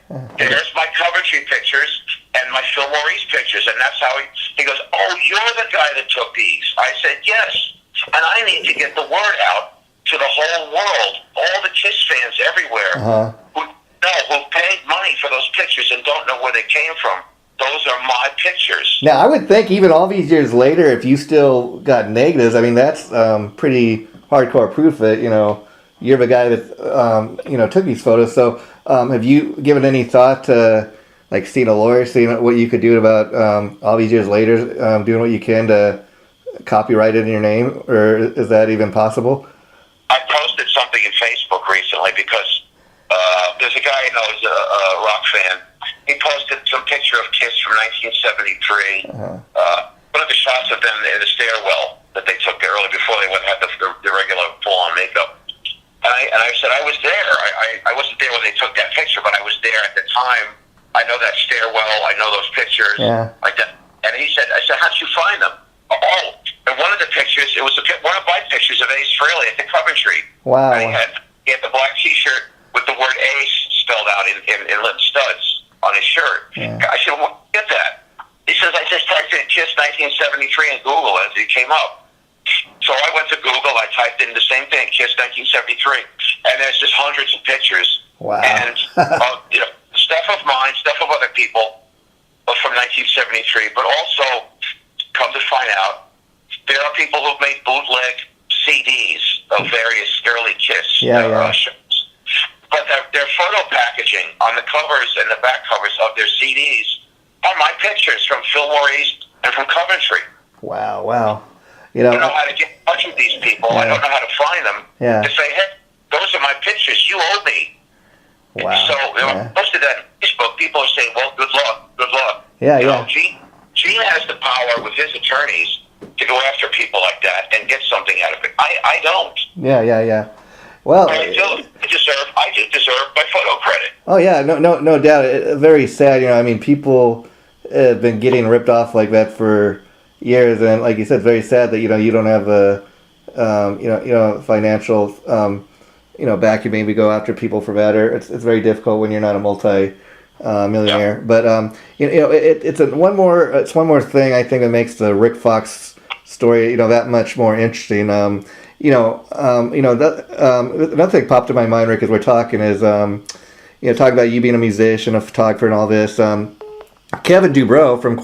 Speaker 2: And there's my Coventry pictures and my Fillmore East pictures, and that's how he goes, oh, you're the guy that took these. I said, yes, and I need to get the word out to the whole world, all the Kiss fans everywhere who paid money for those pictures and don't know where they came from. Those are my pictures.
Speaker 1: Now, I would think even all these years later, if you still got negatives, I mean, that's pretty hardcore proof that, you're the guy that, took these photos. So have you given any thought to, like, seeing a lawyer, seeing what you could do about all these years later, doing what you can to copyright it in your name? Or is that even possible?
Speaker 2: I posted something in Facebook recently because there's a guy I know who's a rock fan. He posted some picture of Kiss from 1973. One of the shots of them in the stairwell that they took early before they went had the regular full-on makeup. And I said, I was there. I wasn't there when they took that picture, but I was there at the time. I know that stairwell. I know those pictures.
Speaker 1: Yeah.
Speaker 2: Like that. And I said, how'd you find them? Oh, and one of the pictures, it was one of my pictures of Ace Frehley at the Coventry.
Speaker 1: Wow.
Speaker 2: And he had the black T-shirt with the word Ace spelled out in lit studs on his shirt.
Speaker 1: Yeah.
Speaker 2: I said, well, get that. He says, I just typed in Kiss 1973 in Google as it came up. So I went to Google, I typed in the same thing, Kiss 1973, and there's just hundreds of pictures.
Speaker 1: Wow.
Speaker 2: And, stuff of mine, stuff of other people from 1973, but also, come to find out, there are people who've made bootleg CDs of various early Kiss shows. But their photo packaging on the covers and the back covers of their CDs are my pictures from Fillmore East and from Coventry.
Speaker 1: Wow.
Speaker 2: I don't know how to get in touch with these people. I don't know how to find them.
Speaker 1: Yeah.
Speaker 2: To say, hey, those are my pictures. You owe me.
Speaker 1: Wow.
Speaker 2: So, most of that on Facebook, people are saying, well, good luck.
Speaker 1: Yeah.
Speaker 2: Gene has the power with his attorneys to go after people like that and get something out of it. I don't.
Speaker 1: Yeah. Well,
Speaker 2: I do deserve my photo credit.
Speaker 1: Oh yeah, no doubt. Very sad. I mean, people have been getting ripped off like that for years, and like you said, very sad that you don't have a financial backing, maybe go after people for that. Or it's very difficult when you're not a multi-millionaire.
Speaker 2: Yeah.
Speaker 1: But it's one more thing I think that makes the Rik Fox story that much more interesting. Another thing popped in my mind, Rick, as we're talking is talking about you being a musician, a photographer, and all this. Kevin Dubrow from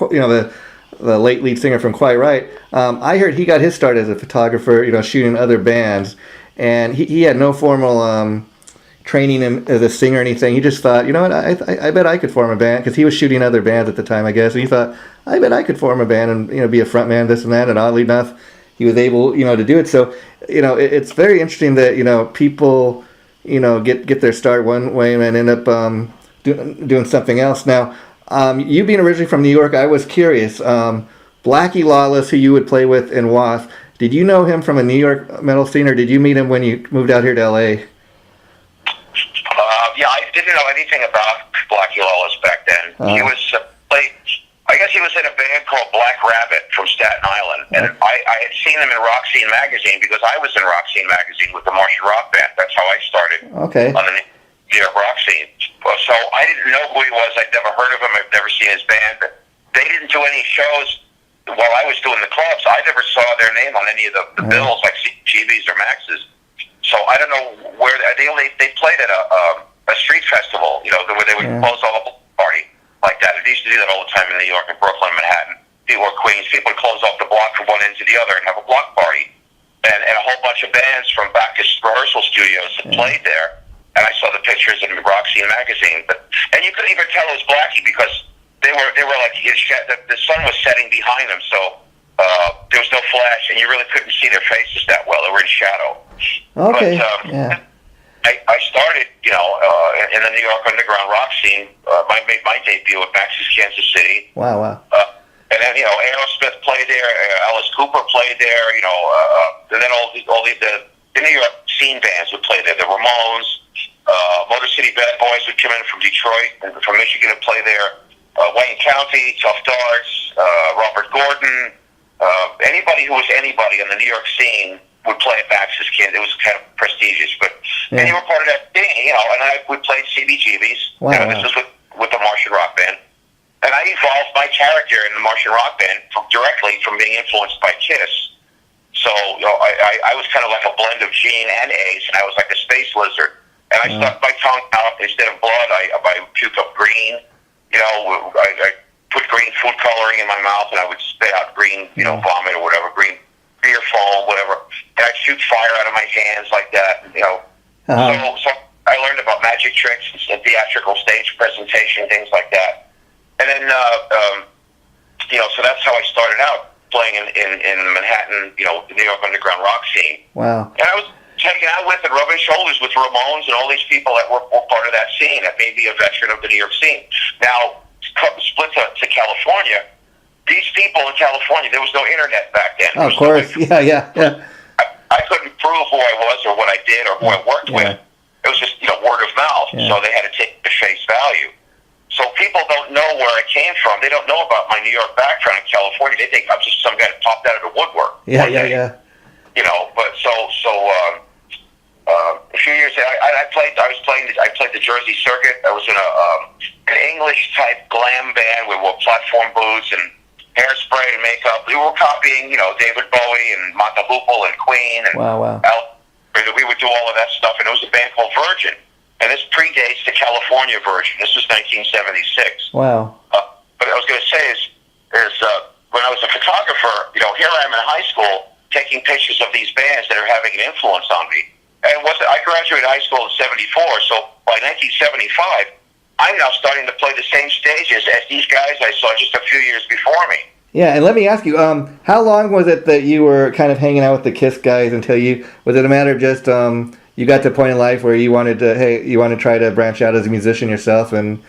Speaker 1: the late lead singer from Quite Right. I heard he got his start as a photographer, shooting other bands, and he had no formal training as a singer or anything. He just thought, I bet I could form a band, because he was shooting other bands at the time, I guess. And he thought, I bet I could form a band and be a front man, this and that. And oddly enough, he was able, to do it. So, it's very interesting that people, get their start one way and then end up doing something else. Now, you being originally from New York, I was curious. Blackie Lawless, who you would play with in W.A.S.P, did you know him from a New York metal scene, or did you meet him when you moved out here to L.A.?
Speaker 2: Yeah, I didn't know anything about Blackie Lawless back then. He was I guess he was in a band called Black Rabbit from Staten Island, and I had seen him in Rock Scene magazine because I was in Rock Scene magazine with the Martian Rock Band. That's how I started on the New York rock scene. So I didn't know who he was. I'd never heard of him. I've never seen his band. But they didn't do any shows while I was doing the clubs. I never saw their name on any of the bills like CBGBs or Max's. So I don't know where they played at a street festival, where they would close all the party like that. They used to do that all the time in New York and Brooklyn, Manhattan, or Queens. People would close off the block from one end to the other and have a block party. And a whole bunch of bands from Bacchus rehearsal studios had played there. And I saw the pictures in Rock Scene magazine. And you couldn't even tell it was Blackie because they were like, the sun was setting behind them. So there was no flash, and you really couldn't see their faces that well. They were in shadow.
Speaker 1: Okay.
Speaker 2: But, I started, in the New York underground rock scene. I made my debut at Max's Kansas City.
Speaker 1: Wow.
Speaker 2: And then, Aerosmith played there. Alice Cooper played there. And then all the New York scene bands would play there. The Ramones, Motor City Bad Boys would come in from Detroit and from Michigan and play there. Wayne County, Tough Darts, Robert Gordon. Anybody who was anybody on the New York scene would play at Max's Kansas. It was kind of prestigious, and you were part of that thing, and I would play CBGBs.
Speaker 1: Wow.
Speaker 2: This was with the Martian Rock Band. And I evolved my character in the Martian Rock Band directly from being influenced by Kiss. So, I was kind of like a blend of Gene and Ace, and I was like a space lizard. And I stuck my tongue out. Instead of blood, I puked up green. I put green food coloring in my mouth, and I would spit out green, vomit or whatever, green beer foam, whatever. And I'd shoot fire out of my hands like that, So I learned about magic tricks and theatrical stage presentation, things like that. And then, so that's how I started out playing in the Manhattan, New York underground rock scene.
Speaker 1: Wow.
Speaker 2: And I was hanging out with and rubbing shoulders with Ramones and all these people that were part of that scene, that made me a veteran of the New York scene. Now, split to California, these people in California, there was no internet back then.
Speaker 1: Oh, of course. Yeah.
Speaker 2: I couldn't prove who I was or what I did or who I worked with. It was just, word of mouth. Yeah. So they had to take it at face value. So people don't know where I came from. They don't know about my New York background in California. They think I'm just some guy that popped out of the woodwork.
Speaker 1: Yeah.
Speaker 2: But a few years ago, I was playing I played the Jersey circuit. I was in an English type glam band. We wore platform boots and hairspray and makeup. We were copying, David Bowie and Mata Hoople and Queen and
Speaker 1: Wow.
Speaker 2: We would do all of that stuff, and it was a band called Virgin. And this predates the California version. This was 1976.
Speaker 1: Wow.
Speaker 2: But I was going to say is when I was a photographer, here I am in high school taking pictures of these bands that are having an influence on me. And I graduated high school in 74, so by 1975, I'm now starting to play the same stages as these guys I saw just a few years before me.
Speaker 1: Yeah, and let me ask you, how long was it that you were kind of hanging out with the Kiss guys was it a matter of just you got to a point in life where you wanted to try to branch out as a musician yourself, and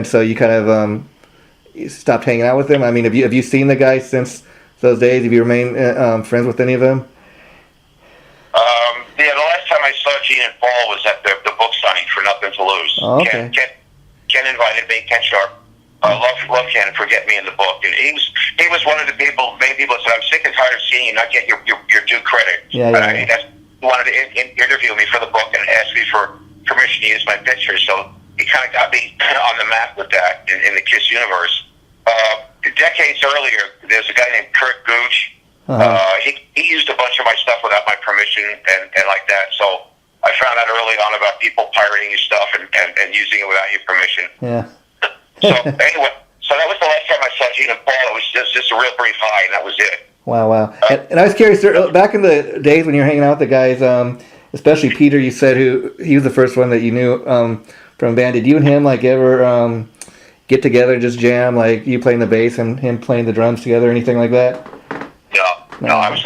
Speaker 1: so you kind of you stopped hanging out with them? I mean, have you seen the guys since those days? Have you remained friends with any of them?
Speaker 2: Yeah, the last time I saw Gene and Paul was at the book signing for Nothing to Lose.
Speaker 1: Oh, okay.
Speaker 2: Ken invited me, Ken Sharp. Love Ken for getting me in the book, and he was one of the main people that said, "I'm sick and tired of seeing you not get your due credit."
Speaker 1: Yeah.
Speaker 2: He wanted to interview me for the book and asked me for permission to use my picture, so he kind of got me on the map with that in the Kiss universe. Decades earlier, there's a guy named Kurt Gooch. He used a bunch of my stuff without my permission and like that, so I found out early on about people pirating your stuff and using it without your permission.
Speaker 1: Yeah.
Speaker 2: So anyway, that was the last time I saw Gene and Paul. It was just a real brief high, and that was it.
Speaker 1: Wow. And I was curious, back in the days when you were hanging out with the guys, especially Peter, you said he was the first one that you knew from band. Did you and him ever get together and just jam, like you playing the bass and him playing the drums together, or anything like that?
Speaker 2: No. I was.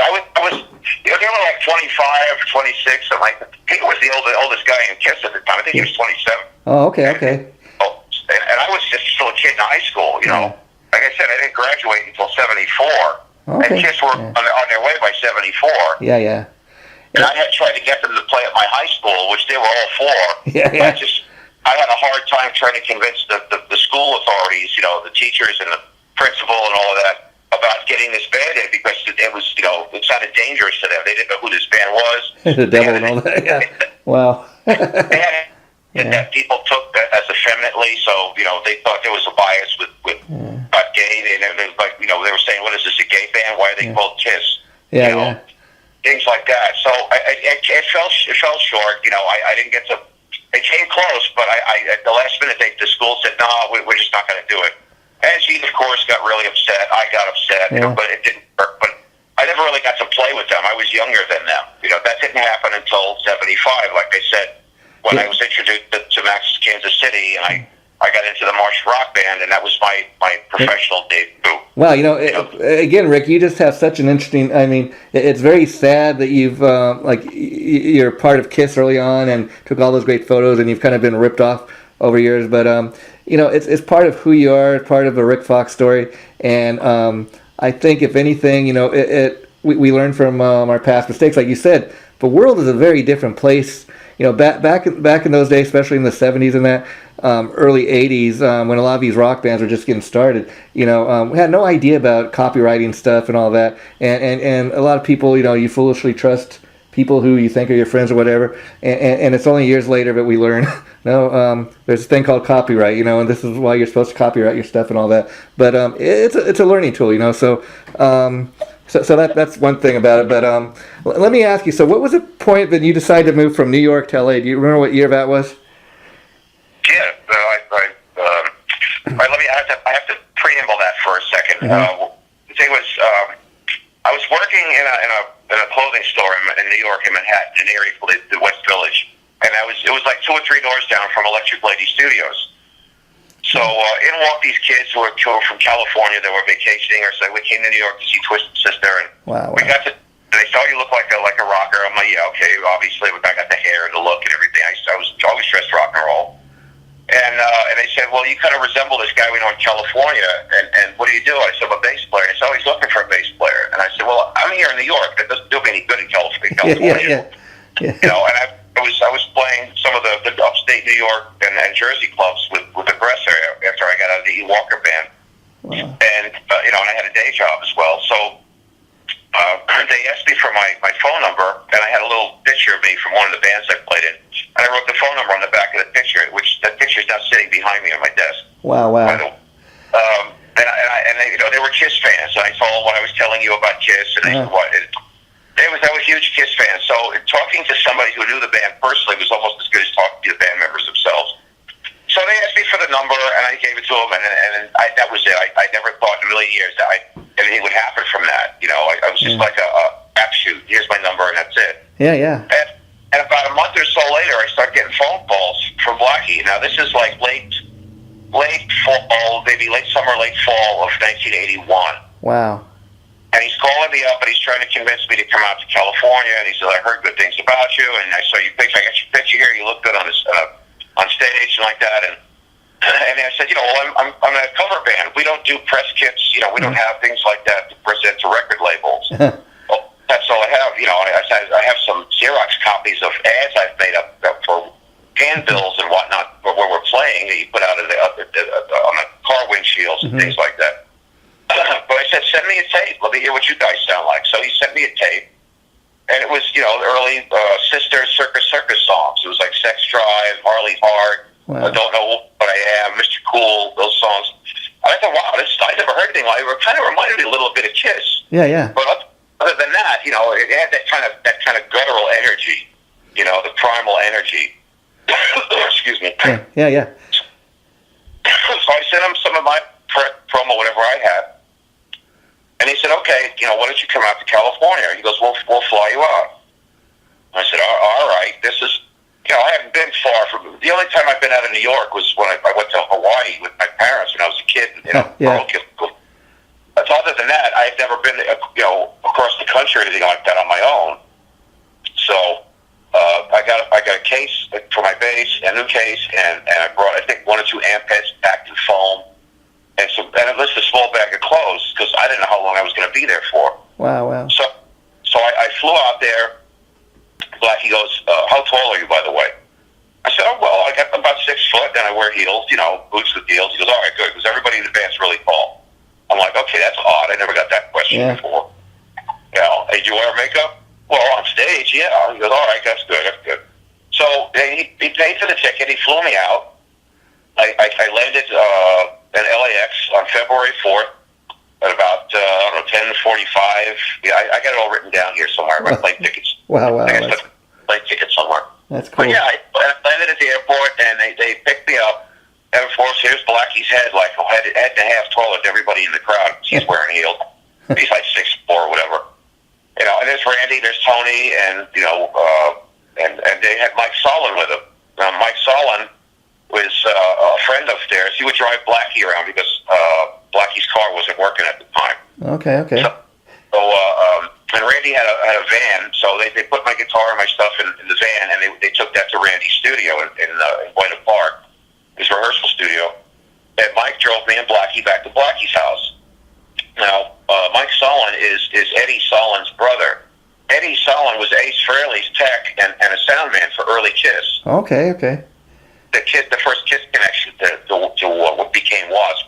Speaker 2: They were like 25, 26, something like that. Peter was the oldest guy in Kiss at the time. I think he was 27.
Speaker 1: Oh, okay.
Speaker 2: And I was just still a kid in high school,
Speaker 1: Yeah.
Speaker 2: Like I said, I didn't graduate until 74.
Speaker 1: Okay.
Speaker 2: And Kiss were on their way by 74.
Speaker 1: Yeah.
Speaker 2: And I had tried to get them to play at my high school, which they were all for.
Speaker 1: Yeah.
Speaker 2: I had a hard time trying to convince the school authorities, the teachers and the principal and all of that, about getting this band in, because it was, it sounded dangerous to them. They didn't know who this band was.
Speaker 1: The devil and all that, yeah. Wow.
Speaker 2: That people took that as effeminately, so they thought there was a bias with gay. They were saying, "What is this, a gay band? Why are they called Kiss?"
Speaker 1: Yeah.
Speaker 2: Things like that. So it fell short. I didn't get to. It came close, but at the last minute, the school said, "No, we're just not going to do it." And Gene, of course, got really upset. I got upset, but it didn't work. But I never really got to play with them. I was younger than them. That didn't happen until 75, like I said. When I was introduced to Max's Kansas City, and I got into the Martian Rock Band, and that was my professional debut.
Speaker 1: Wow, again, Rick, you just have such an interesting. I mean, it's very sad that you're part of Kiss early on and took all those great photos, and you've kind of been ripped off over years. But it's part of who you are, part of the Rik Fox story, and I think if anything, we learn from our past mistakes, like you said. The world is a very different place. Back in those days, especially in the 70s and that early 80s, when a lot of these rock bands were just getting started, we had no idea about copywriting stuff and all that. And a lot of people, you foolishly trust people who you think are your friends or whatever. And it's only years later that we learn, there's a thing called copyright, and this is why you're supposed to copyright your stuff and all that. But it's a learning tool, so... So that's one thing about it, but let me ask you. So, what was the point that you decided to move from New York to LA? Do you remember what year that was?
Speaker 2: Yeah, I have to preamble that for a second. The thing was, I was working in a clothing store in New York, in Manhattan, in an area called the West Village, and it was like 2 or 3 doors down from Electric Lady Studios. So in walked these kids who were from California. They were vacationing, or so we came to New York to see Twisted Sister, and we got to. They saw you look like a rocker. I'm like, yeah, okay, obviously, I got the hair and the look and everything. I was always dressed rock and roll, and they said, well, you kind of resemble this guy we know in California, and what do you do? I said, I'm a bass player. And they said, oh, he's looking for a bass player, and I said, well, I'm here in New York. That doesn't do me any good in California.
Speaker 1: Yeah.
Speaker 2: And I was playing some of the upstate New York and Jersey clubs with Aggressor after I got out of the E. Walker band. Wow. And, and I had a day job as well. So they asked me for my phone number, and I had a little picture of me from one of the bands I played in. and I wrote the phone number on the back of the picture, which that picture is now sitting behind me on my desk.
Speaker 1: Wow.
Speaker 2: And they were Kiss fans, and I told them what I was telling you about Kiss, and they said, "What?" They were huge Kiss fans. So talking to somebody who knew the band personally was almost as good as talking to the band members themselves. So they asked me for the number, and I gave it to them, and that was it. I never thought in a million years that anything would happen from that. I was just like a rap shoot. Here's my number, and that's it.
Speaker 1: Yeah.
Speaker 2: And about a month or so later, I started getting phone calls from Blackie. Now, this is like late fall, maybe late summer, late fall of 1981.
Speaker 1: Wow.
Speaker 2: And he's calling me up, and he's trying to convince me to come out to California. And he says, "I heard good things about you, and I saw your picture. I got your picture here. You look good on stage and like that." And I said, "Well, I'm a cover band. We don't do press kits. We don't have things like that to present to record labels." Well, that's all I have. I have some Xerox copies of ads I've made up for handbills and whatnot where we're playing that you put out on the car windshields and things like that. But I said, "Send me a tape. Let me hear what you guys sound like." So he sent me a tape, and it was, the early Sister Circus songs. It was like Sex Drive, Harley Hart, I Don't Know What I Am, Mr. Cool, those songs. And I thought, wow, I never heard anything like it. It kind of reminded me a little bit of Kiss.
Speaker 1: Yeah.
Speaker 2: But other than that, it had that kind of guttural energy, the primal energy. Excuse me.
Speaker 1: Yeah.
Speaker 2: So I sent him some of my promo, whatever I had. And he said, "Okay, why don't you come out to California?" He goes, "We'll fly you out." I said, all right. This is, I haven't been far from. The only time I've been out of New York was when I went to Hawaii with my parents when I was a kid. But other than that, I've never been, across the country or anything like that on my own. So I got a case for my bass, a new case, and I brought, I think, 1 or 2 amp heads packed in foam, and at least a small bag of clothes, because I didn't know how long I was going to be there for.
Speaker 1: Wow.
Speaker 2: So I flew out there. Blackie goes, "How tall are you, by the way?" I said, "Oh, well, I got about 6 foot, and I wear heels, boots with heels." He goes, "All right, good, because everybody in the band's really tall." I'm like, "Okay, that's odd. I never got that question before." "Hey, do you wear makeup?" "Well, on stage, yeah." He goes, "All right, that's good. So he paid for the ticket. He flew me out. I landed in LAX on February 4th at about, 10:45. Yeah, I got it all written down here somewhere. My plane tickets.
Speaker 1: Wow.
Speaker 2: I got plane tickets somewhere.
Speaker 1: That's cool.
Speaker 2: But yeah, I landed at the airport, and they picked me up. And of course, here's Blackie's head, like a head and a half taller than everybody in the crowd. He's wearing heels. He's like 6'4" or whatever. And there's Randy, there's Tony, and and they had Mike Solon with them. Mike Solon was a friend of theirs. He would drive Blackie around because Blackie's car wasn't working at the time.
Speaker 1: Okay.
Speaker 2: And Randy had a van, so they put my guitar and my stuff in the van, and they took that to Randy's studio in Buena Park, his rehearsal studio. And Mike drove me and Blackie back to Blackie's house. Now, Mike Solon is Eddie Solon's brother. Eddie Solon was Ace Frehley's tech and a sound man for early Kiss.
Speaker 1: Okay.
Speaker 2: The first Kiss connection to what became W.A.S.P.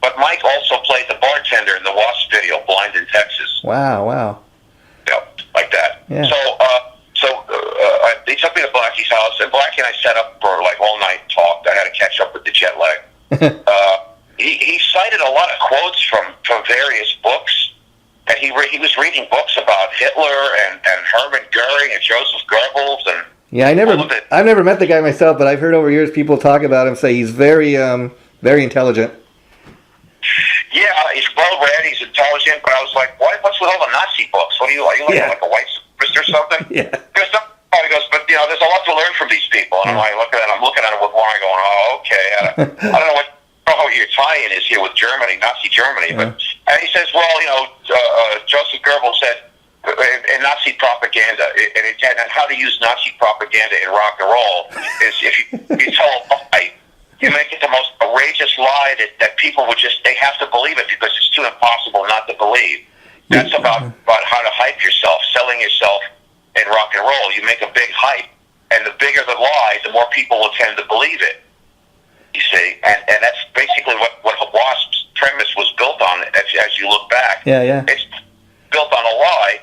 Speaker 2: But Mike also played the bartender in the W.A.S.P. video, Blind in Texas.
Speaker 1: Wow.
Speaker 2: Like that.
Speaker 1: Yeah.
Speaker 2: So they took me to Blackie's house, and Blackie and I sat up for like all night and talked. I had to catch up with the jet lag. He cited a lot of quotes from various books, and he was reading books about Hitler and Hermann Goering and Joseph Goebbels and.
Speaker 1: Yeah, I've never met the guy myself, but I've heard over years people talk about him, say he's very intelligent.
Speaker 2: Yeah, he's well-read, he's intelligent, but I was like, what's with all the Nazi books? What are you like a white supremacist or something?
Speaker 1: Yeah.
Speaker 2: He goes, but there's a lot to learn from these people. And I'm looking at him with one eye going, oh, okay. I don't know what your tie-in is here with Germany, Nazi Germany. But and he says, well, Joseph Goebbels said in Nazi propaganda, and how to use Nazi propaganda in rock and roll is if you tell a lie, you make it the most outrageous lie that people would they have to believe it because it's too impossible not to believe. That's about how to hype yourself, selling yourself in rock and roll. You make a big hype, and the bigger the lie, the more people will tend to believe it. You see, and that's basically what W.A.S.P's premise was built on. As you look back, it's built on a lie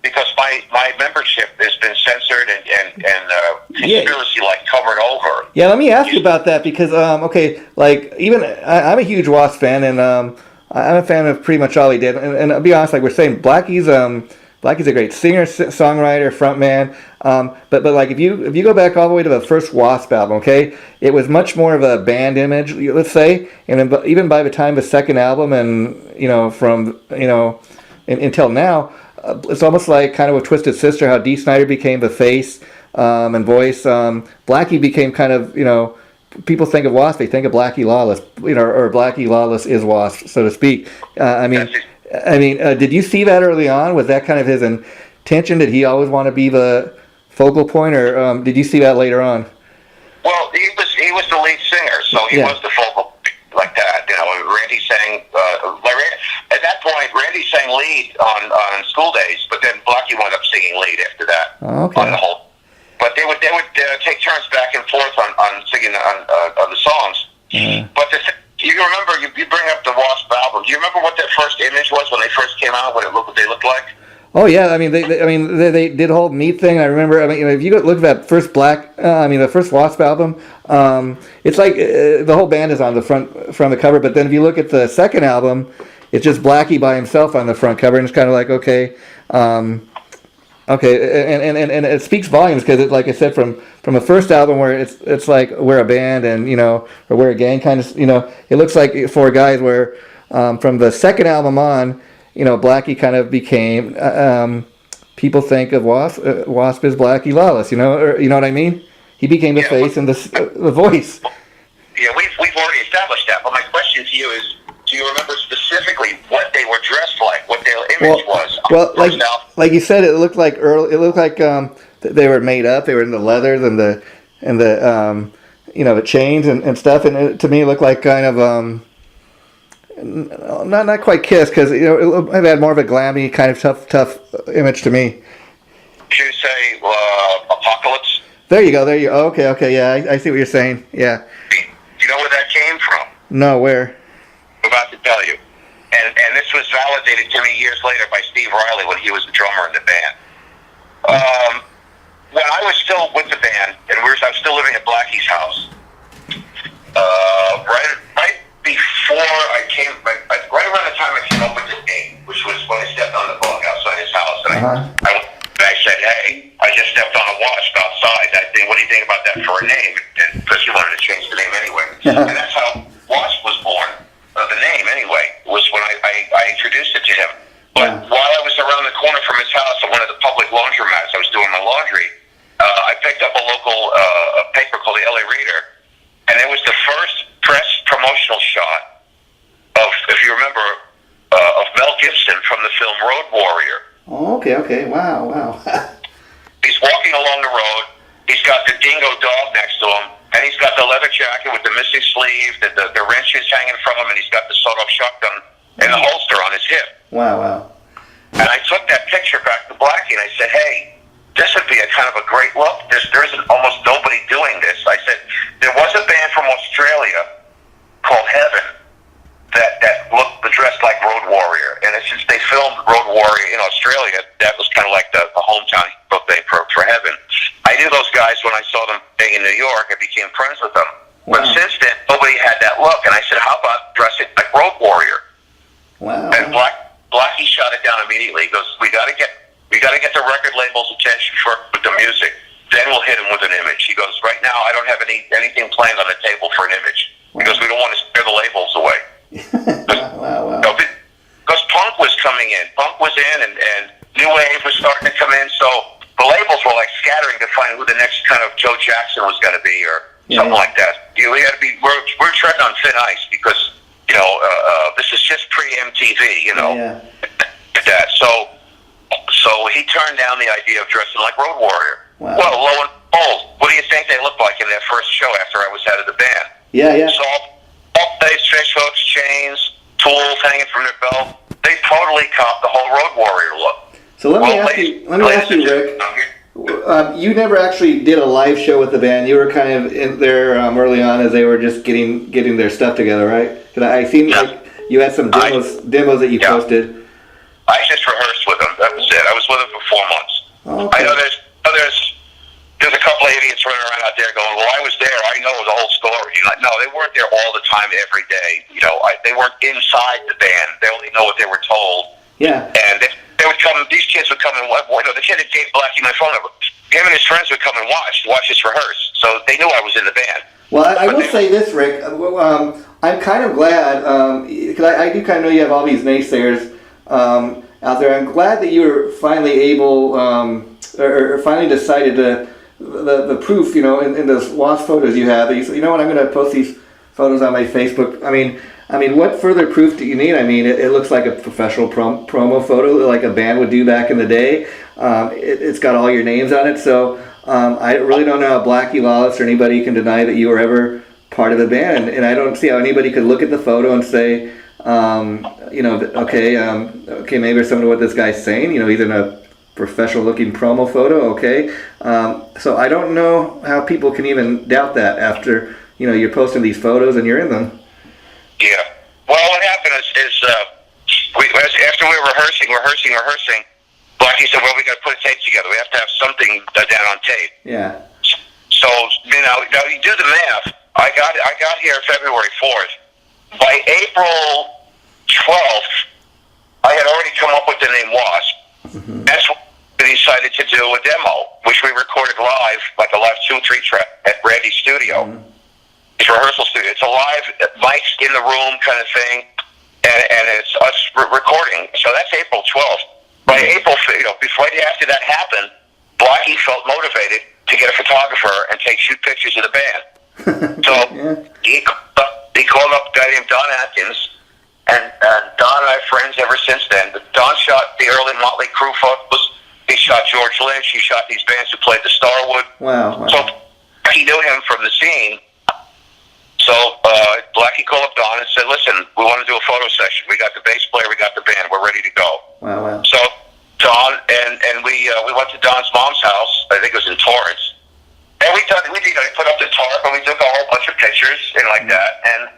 Speaker 2: because my membership has been censored and conspiracy like covered over.
Speaker 1: Yeah, let me ask you about that because okay, like even I'm a huge W.A.S.P fan, and I'm a fan of pretty much all he did. And I'll be honest, like we're saying, Blackie's a great singer, songwriter, frontman. But like if you go back all the way to the first W.A.S.P album, okay, it was much more of a band image, let's say, and then, even by the time the second album, and from until now, it's almost like kind of a Twisted Sister, how Dee Snider became the face and voice. Blackie became kind of, people think of W.A.S.P, they think of Blackie Lawless, or Blackie Lawless is W.A.S.P, so to speak. Did you see that early on? Was that kind of his intention? Did he always want to be the focal point, or did you see that later on?
Speaker 2: Well, he was the lead singer, so he was the focal point like that. Randy sang. At that point, Randy sang lead on School Days, but then Blackie wound up singing lead after that.
Speaker 1: Oh, okay.
Speaker 2: On the whole, but they would take turns back and forth on singing on the songs. Mm-hmm. But you remember, you bring up the W.A.S.P album. Do you remember what their first image was when they first came out? What they looked like?
Speaker 1: Oh yeah, they did a whole meat thing. I remember. If you look at that first the first W.A.S.P album, it's like the whole band is on the front from the cover. But then if you look at the second album, it's just Blackie by himself on the front cover, and it's kind of like okay, and it speaks volumes because it, like I said, from the first album where it's like we're a band and or we're a gang kind of it looks like four guys. Where from the second album on, Blackie kind of became people think of W.A.S.P as Blackie Lawless, or you know what I mean? He became the face and the voice.
Speaker 2: Yeah, we've already established that. But my question to you is, do you remember specifically what they were dressed like, what their image was?
Speaker 1: Well, like you said, it looked like they were made up. They were in the leathers and the the chains and stuff. And to me, it looked like kind of not quite Kiss, because it had more of a glammy kind of tough image to me.
Speaker 2: Should you say Apocalypse?
Speaker 1: There you go. Okay, yeah, I see what you're saying. Yeah.
Speaker 2: Do you know where that came from?
Speaker 1: No, where?
Speaker 2: I'm about to tell you. And this was validated to me years later by Steve Riley when he was the drummer in the band. When I was still with the band, and I was still living at Blackie's house, right before I came, right around the time I came up with this name, which was when I stepped on the bunk outside his house, and I said, hey, I just stepped on a W.A.S.P outside. What do you think about that for a name? Because he wanted to change the name anyway. And that's how W.A.S.P was born, the name anyway, was when I introduced it to him. But while I was around the corner from his house at one of the public laundromats, I was doing my laundry, I picked up a local paper called the LA Reader, and it was the first press promotional shot of, if you remember, of Mel Gibson from the film Road Warrior.
Speaker 1: Oh, okay, wow.
Speaker 2: He's walking along the road, he's got the dingo dog next to him, and he's got the leather jacket with the missing sleeve, the wrenches hanging from him, and he's got the sawed-off shotgun and the holster on his hip.
Speaker 1: Wow.
Speaker 2: And I took that picture back to Blackie, and I said, hey, this would be a kind of a great look. There isn't almost nobody doing this. I said, there was a band from Australia called Heaven that looked dressed like Road Warrior. And since they filmed Road Warrior in Australia, that was kind of like the hometown thing for Heaven. I knew those guys when I saw them in New York. I became friends with them. Wow. But since then, nobody had that look. And I said, how about dressing like Road Warrior?
Speaker 1: Wow.
Speaker 2: And Blackie shot it down immediately. He goes, we got to get the record label's attention with the music. Then we'll hit him with an image. He goes, right now I don't have anything playing on the table for an image. Because we don't want to scare the labels away.
Speaker 1: Wow.
Speaker 2: Because punk was coming in. Punk was in, and New Wave was starting to come in. So the labels were like scattering to find who the next kind of Joe Jackson was going to be, or something like that. We got to be. We're treading on thin ice because this is just pre-MTV. That. So he turned down the idea of dressing like Road Warrior.
Speaker 1: Wow.
Speaker 2: Well, lo and behold, what do you think they looked like in their first show after I was out of the band?
Speaker 1: Yeah.
Speaker 2: Salt plates, fish hooks, chains, tools hanging from their belt. They totally copped the whole Road Warrior look.
Speaker 1: So let me ask you, Rick. You never actually did a live show with the band. You were kind of in there early on as they were just getting their stuff together, right? Because I seen like you had some demos that you posted.
Speaker 2: I just rehearsed with them. That was it. I was with them for 4 months.
Speaker 1: Okay.
Speaker 2: I know there's a couple of idiots running No, they weren't there all the time, every day. You know, they weren't inside the band. They only know what they were told.
Speaker 1: Yeah.
Speaker 2: And they would come. These kids would come and the kid that gave Blackie my phone number. Him and his friends would come and watch us rehearse. So they knew I was in the band.
Speaker 1: Well, I will say this, Rick. I'm kind of glad because I do kind of know you have all these naysayers out there. I'm glad that you were finally able or finally decided to. The proof, you know, in those W.A.S.P photos you have, you know what, I'm going to post these photos on my Facebook. I mean, what further proof do you need? I mean, it looks like a professional promo photo, like a band would do back in the day. It's got all your names on it, so I really don't know how Blackie Lawless or anybody can deny that you were ever part of the band, and I don't see how anybody could look at the photo and say, you know, okay, maybe there's something to what this guy's saying. You know, he's in a professional-looking promo photo, okay? So I don't know how people can even doubt that after, you know, you're posting these photos and you're in them.
Speaker 2: Yeah. Well, what happened is after we were rehearsing, Blackie said, well, we got to put a tape together. We have to have something down on tape.
Speaker 1: Yeah.
Speaker 2: So, you know, now you do the math. I got here February 4th. By April 12th, I had already come up with the name W.A.S.P.
Speaker 1: Mm-hmm.
Speaker 2: That's what we decided to do a demo, which we recorded live, like a live 2-3 track at Randy's studio.
Speaker 1: Mm-hmm.
Speaker 2: It's a rehearsal studio. It's a live mics in the room kind of thing, and it's us recording. So that's April 12th. By April, you know, before after that happened, Blackie felt motivated to get a photographer and shoot pictures of the band. So he called up a guy named Don Atkins, and Don and I are friends ever since then. But Don shot the early Motley Crue photos. He shot George Lynch. He shot these bands who played the Starwood.
Speaker 1: Wow.
Speaker 2: So he knew him from the scene. So Blackie called up Don and said, listen, we want to do a photo session. We got the bass player, we got the band, we're ready to go.
Speaker 1: Wow.
Speaker 2: So Don and we went to Don's mom's house. I think it was in Torrance. And we put up the tarp and we took a whole bunch of pictures and like that. And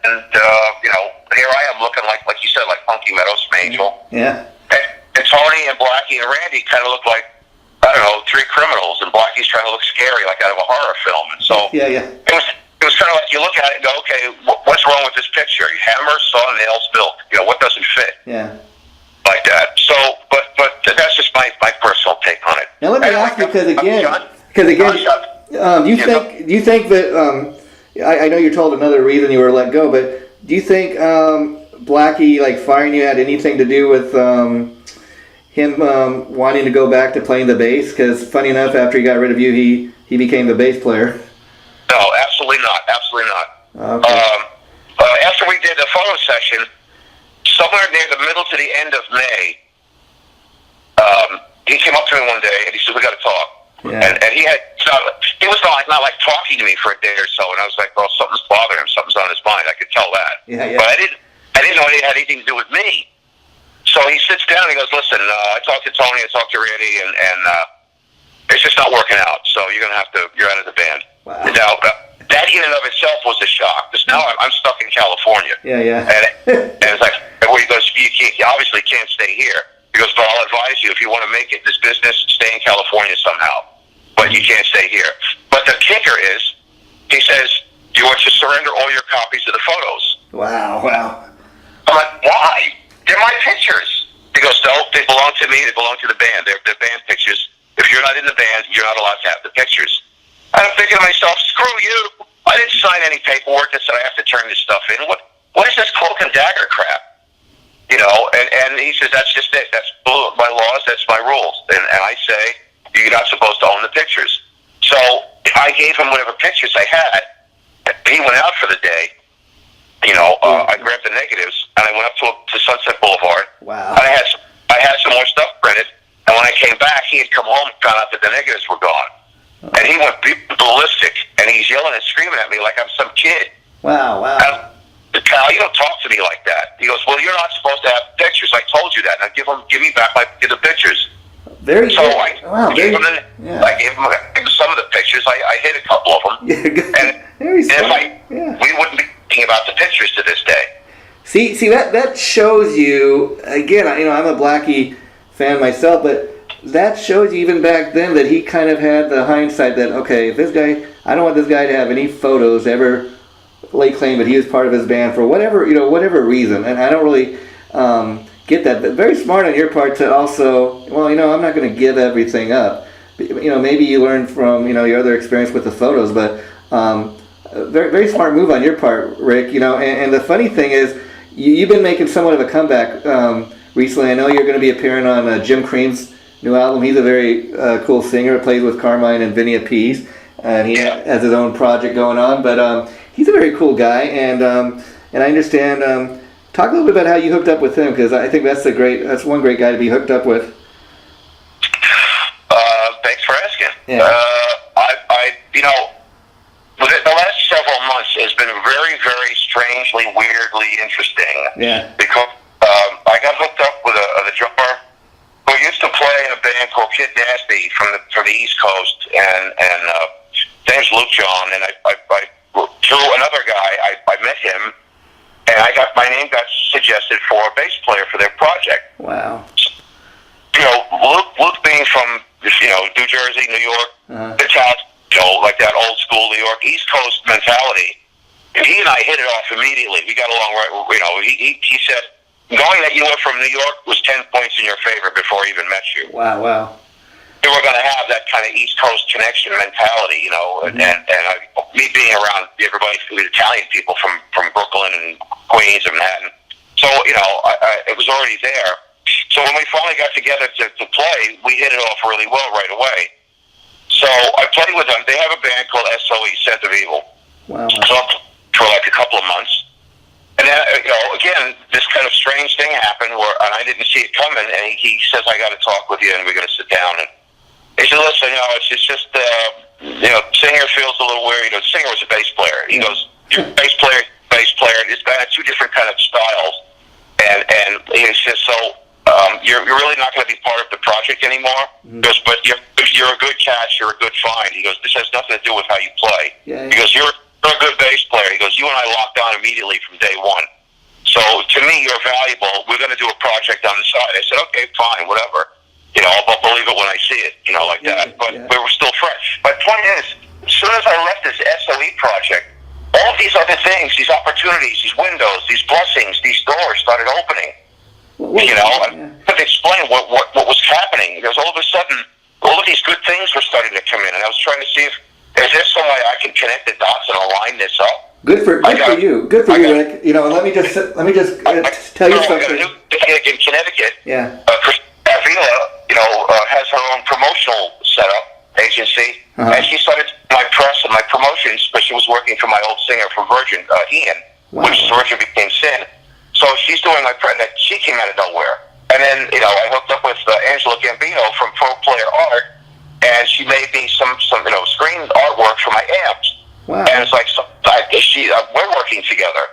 Speaker 2: you know, here I am looking like you said, like Punky Meadows from Angel.
Speaker 1: Yeah.
Speaker 2: And Tony and Blackie and Randy kind of looked like, I don't know, three criminals, and Blackie's trying to look scary, like out of a horror film. And so it was kind of like you look at it and go, okay, what's wrong with this picture? Hammer, saw, nails, built. You know, what doesn't fit?
Speaker 1: Yeah.
Speaker 2: Like that. So, but that's just my personal take on it.
Speaker 1: Now let me ask you, because again, do you think that I know you're told another reason you were let go, but do you think Blackie, like, firing you had anything to do with him wanting to go back to playing the bass? Because funny enough, after he got rid of you, he became the bass player.
Speaker 2: No, absolutely not. Absolutely not.
Speaker 1: Okay.
Speaker 2: After we did the photo session, somewhere near the middle to the end of May, he came up to me one day and he said, "We got to talk."
Speaker 1: Yeah.
Speaker 2: And he was not like talking to me for a day or so, and I was like, "Well, something's bothering him. Something's on his mind." I could tell that.
Speaker 1: Yeah.
Speaker 2: But I didn't know it had anything to do with me. So he sits down and he goes, "Listen, I talked to Tony, I talked to Randy, and it's just not working out. So you're out of the band."
Speaker 1: Wow.
Speaker 2: Now, that in and of itself was a shock, because now I'm stuck in California.
Speaker 1: Yeah.
Speaker 2: And it's like, well, he goes, you obviously can't stay here. He goes, but I'll advise you, if you want to make it in this business, stay in California somehow. But you can't stay here. But the kicker is, he says, do you want to surrender all your copies of the photos?
Speaker 1: Wow.
Speaker 2: I'm like, why? They're my pictures. He goes, no, they belong to me. They belong to the band. They're band pictures. If you're not in the band, you're not allowed to have the pictures. And I'm thinking to myself, screw you. I didn't sign any paperwork that said I have to turn this stuff in. What is this cloak and dagger crap? You know, and he says, that's just it. That's my laws. That's my rules. And I say, you're not supposed to own the pictures. So I gave him whatever pictures I had. He went out for the day. You know, I grabbed the negatives and I went up to Sunset Boulevard.
Speaker 1: Wow.
Speaker 2: And I had some more stuff printed. And when I came back, he had come home and found out that the negatives were gone. And he went ballistic, and he's yelling and screaming at me like I'm some kid.
Speaker 1: Wow.
Speaker 2: And, Kyle, you don't talk to me like that. He goes, well, you're not supposed to have pictures. I told you that. Now give me back the pictures.
Speaker 1: Very
Speaker 2: so
Speaker 1: good.
Speaker 2: I gave him some of the pictures. I hid a couple of them.
Speaker 1: Yeah, good.
Speaker 2: And
Speaker 1: Very smart.
Speaker 2: we wouldn't be thinking about the pictures to this day.
Speaker 1: See that shows you, again, I'm a Blackie fan myself, but that shows you even back then that he kind of had the hindsight that, okay, if this guy, I don't want this guy to have any photos ever lay claim that he was part of his band for whatever reason, and I don't really get that. But very smart on your part to also, well, I'm not going to give everything up. Maybe you learned from your other experience with the photos, but very very smart move on your part, Rik. And the funny thing is, you've been making somewhat of a comeback recently. I know you're going to be appearing on Jim Crean's new album. He's a very cool singer. Plays with Carmine and Vinny Appice, and he has his own project going on. But he's a very cool guy, and I understand. Talk a little bit about how you hooked up with him, because I think that's one great guy to be hooked up with.
Speaker 2: Thanks for asking.
Speaker 1: Yeah.
Speaker 2: Within the last several months has been very, very strangely, weirdly interesting.
Speaker 1: Yeah.
Speaker 2: Because I got hooked up with a drummer who used to play in a band called Kid Nasty from the East Coast, and his name's Luke John, and I through another guy, I met him, and my name got suggested for a bass player for their project.
Speaker 1: Wow.
Speaker 2: Luke being from New Jersey, New York, the town, like that old school New York East Coast mentality. And he and I hit it off immediately. We got along right. He said, knowing that you were from New York was 10 points in your favor before I even met you.
Speaker 1: Wow.
Speaker 2: We were going to have that kind of East Coast connection mentality, and me being around everybody, the Italian people from Brooklyn and Queens and Manhattan. So, it was already there. So when we finally got together to play, we hit it off really well right away. So I played with them. They have a band called SOE, Scent of Evil.
Speaker 1: Wow.
Speaker 2: So for like a couple of months. And then, again, this kind of strange thing happened and I didn't see it coming, and he says, I got to talk with you, and we're going to sit down. And he said, listen, it's just, singer feels a little weird. The singer was a bass player. He goes, you're a bass player. It's kind of two different kind of styles. And he says, so you're really not going to be part of the project anymore. He goes, but you're a good catch. You're a good find. He goes, this has nothing to do with how you play.
Speaker 1: Yeah.
Speaker 2: He goes, you're a good bass player. He goes, you and I locked on immediately from day one. So to me, you're valuable. We're going to do a project on the side. I said, okay, fine, whatever. I'll believe it when I see it, like that. But we were still fresh. My point is, as soon as I left this SOE project, all these other things, these opportunities, these windows, these blessings, these doors started opening. I couldn't explain what was happening, because all of a sudden, all of these good things were starting to come in, and I was trying to see if is there some way I can connect the dots and align this up.
Speaker 1: Good for you, Rik. Let me just tell you something.
Speaker 2: I got a new gig in Connecticut.
Speaker 1: Yeah.
Speaker 2: Criss has her own promotional setup agency, and she started my press and my promotions, but she was working for my old singer from Virgin, Ian, which Virgin became Sin. So she's doing my press. She came out of nowhere, and then I hooked up with Angela Gambino from Pro Player Art, and she made me some screen artwork for my amps.
Speaker 1: Wow.
Speaker 2: And it's like we're working together,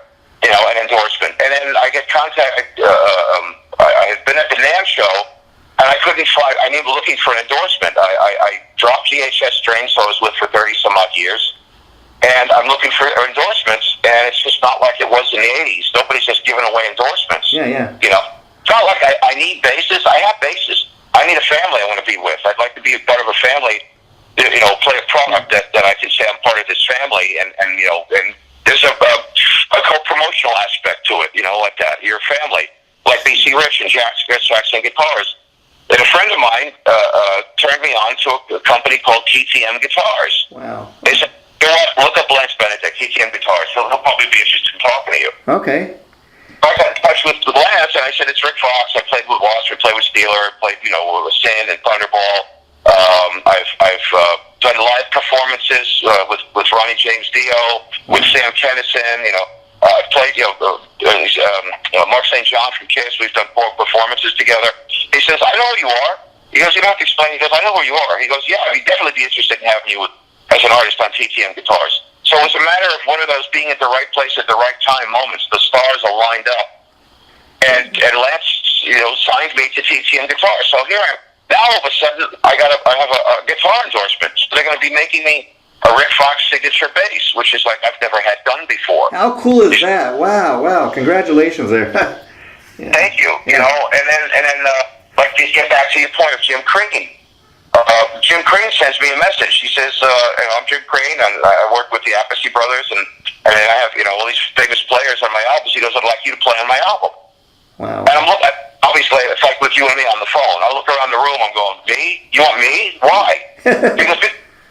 Speaker 2: an endorsement, and then I get contact. I had been at the NAMM show, and I couldn't find. I needed looking for an endorsement. I dropped GHS Strings, so I was with for 30 some odd years, and I'm looking for endorsements, and it's just not like it was in the 80s. Nobody's just giving away endorsements.
Speaker 1: Yeah.
Speaker 2: It's not like I need bassists. I have bassists. I need a family I want to be with. I'd like to be a part of a family. Play a product that I can say I'm part of this family, and there's a co-promotional aspect to it, like that. You're a family, like BC Rich and Jack's and Guitars. And a friend of mine turned me on to a company called TTM Guitars.
Speaker 1: Wow.
Speaker 2: They said, look up Lance Benedict, TTM Guitars. He'll probably be interested in talking to you.
Speaker 1: Okay.
Speaker 2: I got in touch with Lance, and I said, it's Rik Fox. I played with W.A.S.P, played with Steeler, played, with Sin and Thunderball. I've done live performances with Ronnie James Dio, with Sam Kennison. I've played Mark St. John from Kiss. We've done 4 performances together. He says, I know who you are. He goes, you don't have to explain. He goes, I know who you are. He goes, yeah, I'd definitely be interested in having you as an artist on TTM Guitars. So it's a matter of one of those being at the right place at the right time moments. The stars are lined up, and Lance signed me to TTM Guitars. So here I am. Now all of a sudden, I have a guitar endorsement. So they're going to be making me a Rik Fox signature bass, which is like I've never had done before.
Speaker 1: How cool is that? Wow! Congratulations there.
Speaker 2: Yeah. Thank you. And then like to get back to your point of Jim Crean. Jim Crean sends me a message. He says, I'm Jim Crean, and I work with the Appice brothers, and And then I have, all these famous players on my albums. He goes, I'd like you to play on my album.
Speaker 1: Wow.
Speaker 2: And I'm looking, obviously, it's like with you and me on the phone. I look around the room, I'm going, me? You want me? Why?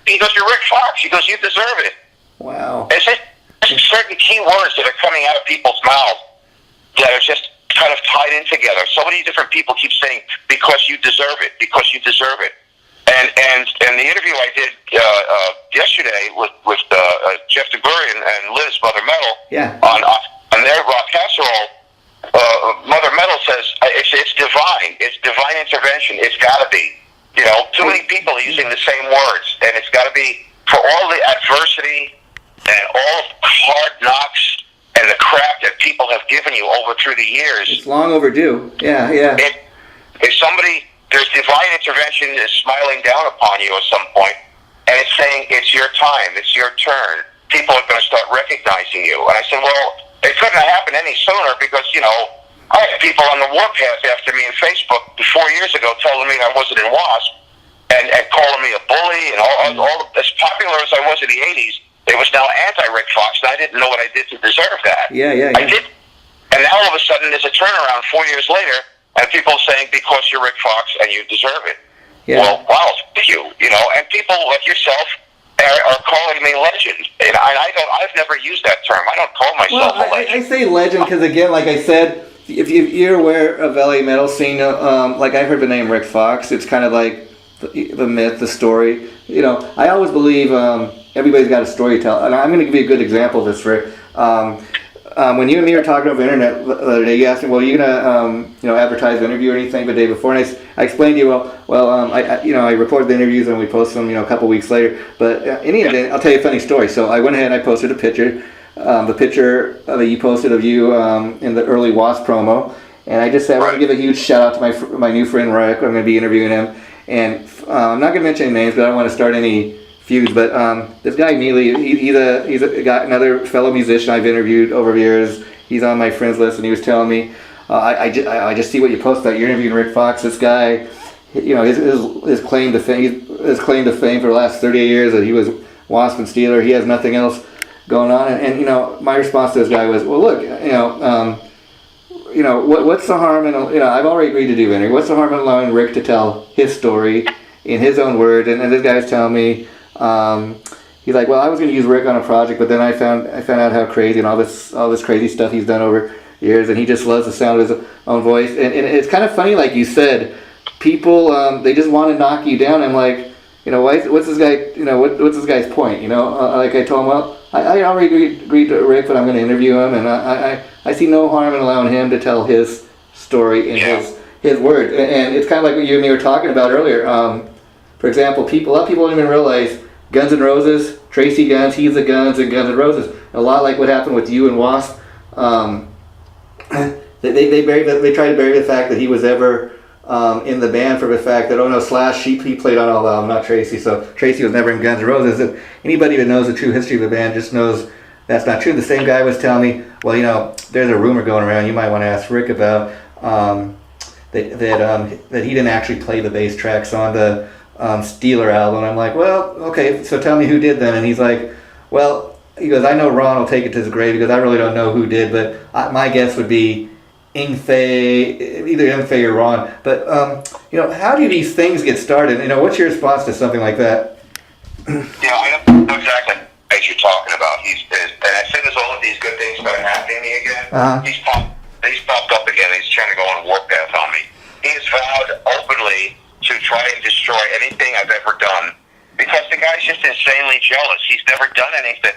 Speaker 2: He goes, you're Rik Fox. He goes, you deserve it.
Speaker 1: Wow.
Speaker 2: There's certain key words that are coming out of people's mouths that are just kind of tied in together. So many different people keep saying, because you deserve it, because you deserve it. And the interview I did yesterday with Jeff DeGurian and Liz, Mother Metal, on their rock casserole, Mother Metal says, it's divine. It's divine intervention. It's got to be. Too many people are using the same words, and it's got to be for all the adversity and all of the hard knocks and the crap that people have given you over through the years.
Speaker 1: It's long overdue. Yeah.
Speaker 2: If somebody, there's divine intervention is smiling down upon you at some point, and it's saying, it's your time, it's your turn. People are going to start recognizing you. And I said, well, it couldn't have happened any sooner because, I had people on the warpath after me on Facebook 4 years ago telling me I wasn't in W.A.S.P. and calling me a bully and all as popular as I was in the 80s. It was now anti-Rik Fox, and I didn't know what I did to deserve that.
Speaker 1: Yeah.
Speaker 2: I did. And now all of a sudden there's a turnaround 4 years later, and people saying, because you're Rik Fox and you deserve it.
Speaker 1: Yeah.
Speaker 2: Well, wow, thank you. And people like yourself are calling me legend. And I've never used that term. I don't call myself a legend.
Speaker 1: I say legend because, again, like I said, if you're aware of LA metal scene, like I've heard the name Rik Fox, it's kind of like the myth, the story. I always believe everybody's got a story to tell. And I'm going to give you a good example of this, Rick. When you and me were talking over the internet the other day, you asked me, well, are you going to advertise the interview or anything the day before? And I explained to you, I recorded the interviews and we posted them, a couple weeks later. But any event, I'll tell you a funny story. So I went ahead and I posted a picture, the picture that you posted of you in the early W.A.S.P. promo. And I just said, I want to give a huge shout out to my new friend, Rik. I'm going to be interviewing him. And I'm not going to mention any names, but I don't want to start any feuds. But this guy immediately, he's a guy, another fellow musician I've interviewed over the years. He's on my friends list, and he was telling me, I just see what you posted that you're interviewing Rik Fox. This guy, his claim to fame, for the last 38 years that he was W.A.S.P. and Steeler. He has nothing else going on. And my response to this guy was, well, look, what's the harm in, I've already agreed to do an interview. What's the harm in allowing Rik to tell his story in his own words? And this guy's telling me, he's like, well, I was going to use Rik on a project, but then I found out how crazy and all this crazy stuff he's done over years, and he just loves the sound of his own voice. And it's kind of funny, like you said, people they just want to knock you down. I'm like, what's this guy? What's this guy's point? Like I told him, well, I already agreed to Rik, but I'm going to interview him, and I see no harm in allowing him to tell his story in his words. And it's kind of like what you and me were talking about earlier. For example, a lot of people don't even realize Guns N' Roses, Tracy Guns, he's the Guns, and Guns N' Roses. A lot like what happened with you and W.A.S.P. They tried to bury the fact that he was ever in the band for the fact that, Slash, he played on all the album, not Tracy. So Tracy was never in Guns N' Roses. And anybody that knows the true history of the band just knows that's not true. The same guy was telling me, well, there's a rumor going around you might want to ask Rik about that he didn't actually play the bass tracks on the Steeler album. And I'm like, well, okay, so tell me who did then. And he's like, well, he goes, I know Ron will take it to his grave because I really don't know who did, but my guess would be Yngwie, either Yngwie or Ron. But how do these things get started? What's your response to something like that?
Speaker 2: I don't know exactly what you're talking about. And I said there's all of these good things that are happening to me again. He's popped up again. He's trying to go on a warpath on me. He has vowed openly to try and destroy anything I've ever done because the guy's just insanely jealous. He's never done anything.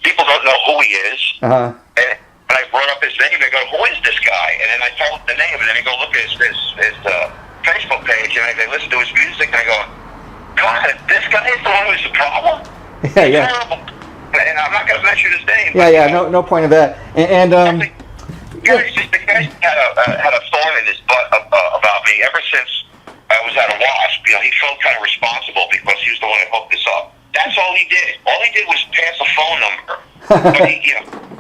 Speaker 2: People don't know who he is. And when I brought up his name, they go, who is this guy? And then I tell them the name, and then they go look at his Facebook page, and they listen to his music, and I go, God, this guy is the one who's the problem?
Speaker 1: Yeah.
Speaker 2: Terrible. And I'm not going to mention his name.
Speaker 1: Yeah, no point of that.
Speaker 2: The guy's had a thorn in his butt about me ever since I was at a W.A.S.P. He felt kind of responsible because he was the one who hooked this up. That's all he did. All he did was pass a phone number. But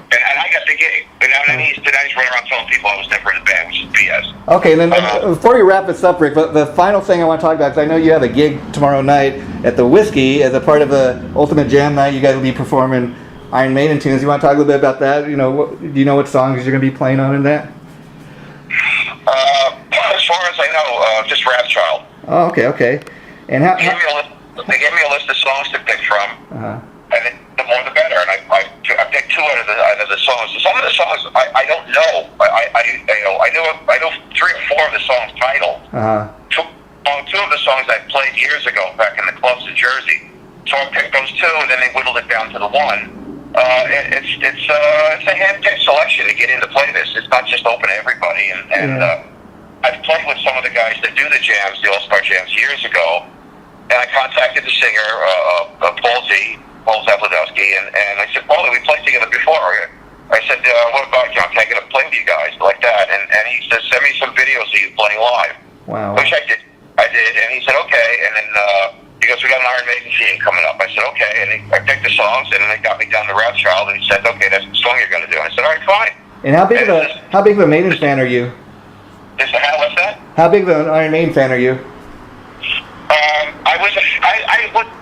Speaker 2: and I got the gig. And then he's running around telling people I was never in the band, which is BS.
Speaker 1: Okay, then before we wrap this up, Rik, the final thing I want to talk about, because I know you have a gig tomorrow night at the Whiskey as a part of the Ultimate Jam Night. You guys will be performing Iron Maiden tunes. You want to talk a little bit about that? You know, do you know what songs you're going to be playing on in that?
Speaker 2: As far as I know, just Wrathchild.
Speaker 1: Oh, okay. And how?
Speaker 2: They gave me a list of songs to pick from, and the more the better. And I picked two out of the songs. Some of the songs I don't know. I know 3 or 4 of the songs titled. Two of the songs I played years ago back in the clubs in Jersey. So I picked those 2, and then they whittled it down to the 1. It's a hand-picked selection to get in to play this. It's not just open to everybody. And I've played with some of the guys that do the jams, the All-Star Jams, years ago. And I contacted the singer, Paul Zabludowski, and I said, Paulie, we played together before. I said, what about you? Can I get to play with you guys like that? And he said, send me some videos of you playing live.
Speaker 1: Wow.
Speaker 2: Which I did, and he said, okay. And then he goes, we got an Iron Maiden scene coming up. I said, okay. And I picked the songs, and they got me down to Wrathchild, and he said, okay, that's the song you're going to do. I said, all right, fine.
Speaker 1: And how big of a Maiden fan are you?
Speaker 2: What's that?
Speaker 1: How big of an Iron Maiden fan are you?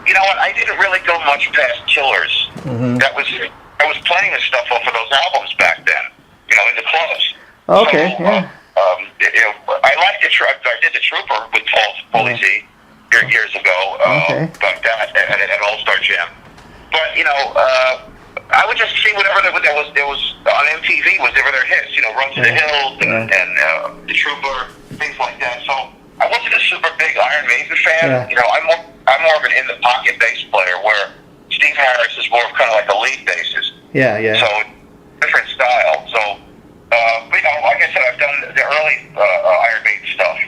Speaker 2: You know what? I didn't really go much past Killers. I was playing the stuff off of those albums back then. You know, in the clubs.
Speaker 1: Okay.
Speaker 2: So, I liked the I did the Trooper with Paul Z years ago. Like that at All-Star Jam. But you know, I would just see whatever there was on MTV, whatever their hits. You know, Run to the Hills and the Trooper, things like that. So I wasn't a super big Iron Maiden fan. You know, I'm more of an in the pocket bass player, where Steve Harris is more of kind of like a lead bassist. So different style. So, but, you know, like I said, I've done the early Iron Maiden stuff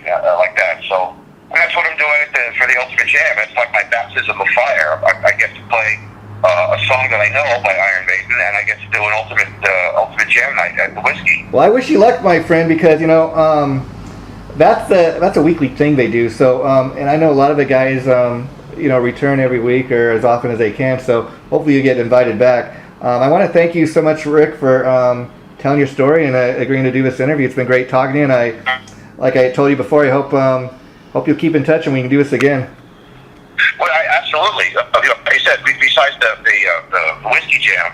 Speaker 2: like that. So that's what I'm doing for the Ultimate Jam. It's like my baptism of fire. I get to play a song that I know by Iron Maiden, and I get to do an Ultimate Jam night at the Whiskey.
Speaker 1: Well, I wish you luck, my friend, because you know. That's a weekly thing they do. So, and I know a lot of the guys, you know, return every week or as often as they can. So, hopefully, you get invited back. I want to thank you so much, Rik, for telling your story and agreeing to do this interview. It's been great talking to you, and like I told you before, I hope you'll keep in touch and we can do this again.
Speaker 2: Well, absolutely. You know, like I said, besides the Whiskey Jam,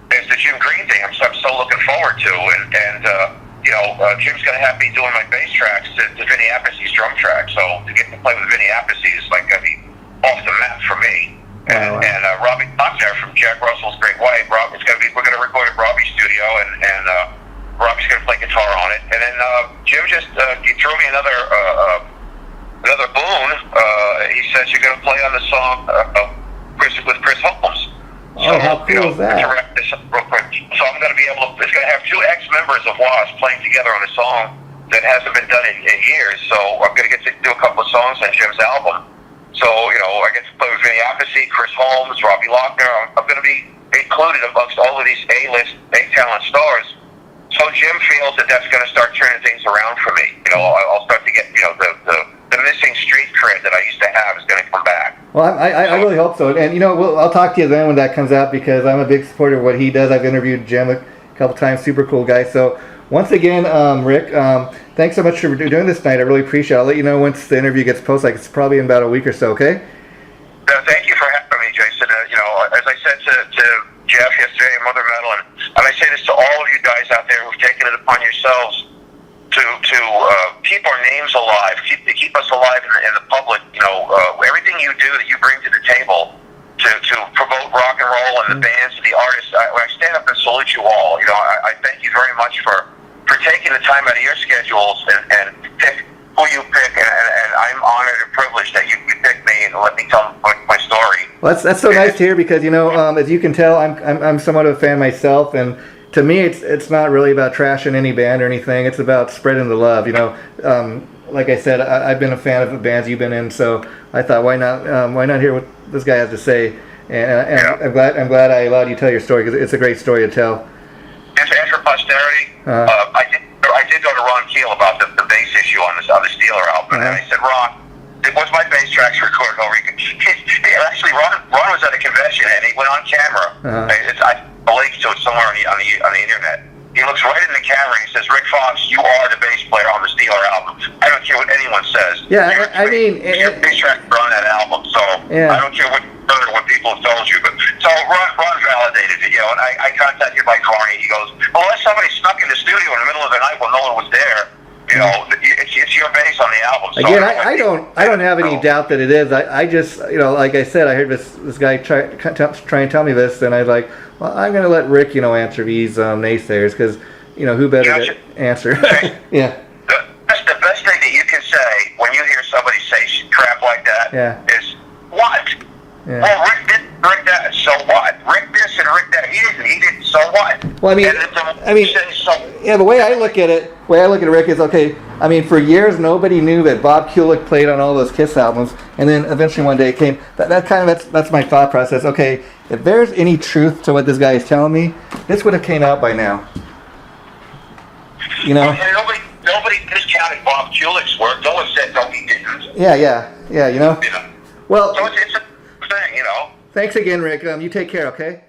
Speaker 2: there's the Jim Green thing. I'm so looking forward to, and you know, Jim's going to have me doing my bass tracks to Vinny Appice's drum track. So to get to play with Vinny Appice is like going to be off the map for me. And Robbie Fox there from Jack Russell's Great White. We're going to record at Robbie's studio, and Robbie's going to play guitar on it. And then Jim just he threw me another boon. He says you're going to play on the song with Criss Holmes. So,
Speaker 1: how cool is that?
Speaker 2: To wrap this up real quick. So I'm going to be able to, it's going to have 2 ex-members of W.A.S.P playing together on a song that hasn't been done in years. So I'm going to get to do a couple of songs on Jim's album. So, you know, I get to play with Vinny Appice, Criss Holmes, Robbie Lochner. I'm going to be included amongst all of these A-list, A-talent stars. So Jim feels that that's going to start turning things around for me. You know, I'll start to get, you know, the missing street cred that I used to have is going to come back.
Speaker 1: Well, I really hope so. And, you know, I'll talk to you then when that comes out because I'm a big supporter of what he does. I've interviewed Jim a couple times. Super cool guy. So, once again, Rik, thanks so much for doing this tonight. I really appreciate it. I'll let you know once the interview gets posted. Like it's probably in about a week or so, okay?
Speaker 2: Thank you for having me, Jason. You know, as I said to Jeff yesterday, Mother Metal, and I say this to all of you guys out there who've taken it upon yourselves to keep our names alive, keep us alive in the public. You know, everything you do that you bring to the table to promote rock and roll and the bands and the artists. I stand up and salute you all. You know, I thank you very much for taking the time out of your schedules and pick who you pick, and I'm honored and privileged that you picked me and let me tell my story. Well,
Speaker 1: that's so nice to hear because you know, as you can tell, I'm somewhat of a fan myself, and to me, it's not really about trashing any band or anything. It's about spreading the love. You know, like I said, I've been a fan of the bands you've been in, so I thought, why not hear what this guy has to say? And yeah. I'm glad I allowed you to tell your story because it's a great story to tell.
Speaker 2: And for posterity, I did go to Ron Keel about the bass issue on the Steeler album, and I said, Ron, was my bass tracks recorded over? Actually, Ron was at a convention and he went on camera. I linked to it somewhere on the internet. He looks right in the camera and he says, "Rik Fox, you are the bass player on the Steeler album. I don't care what anyone says.
Speaker 1: Yeah, I mean,
Speaker 2: your bass tracks are on that album, so I don't care what heard when people have told you. But so Ron validated it, and I contacted Mike Ronnie. He goes, unless somebody snuck in the studio in the middle of the night when no one was there, it's your bass on the album. So
Speaker 1: again, I don't have any doubt that it is. I just, like I said, I heard this guy try and tell me this, and I was like, well, I'm going to let Rick, answer these naysayers, because, who better to answer? Yeah.
Speaker 2: That's the best thing that you can say when you hear somebody say crap like that is, what? Yeah. Well, Rick that, so what? Rick this and Rick that, he didn't, so what?
Speaker 1: Well, the way I look at it, Rick, is, okay, for years nobody knew that Bob Kulick played on all those Kiss albums, and then eventually one day it came, that's my thought process. Okay, if there's any truth to what this guy is telling me, this would have came out by now.
Speaker 2: And nobody discounted Bob Kulick's work. No one said no, he didn't.
Speaker 1: Yeah. Well,
Speaker 2: so it's a thing,
Speaker 1: Thanks again, Rick. You take care, okay?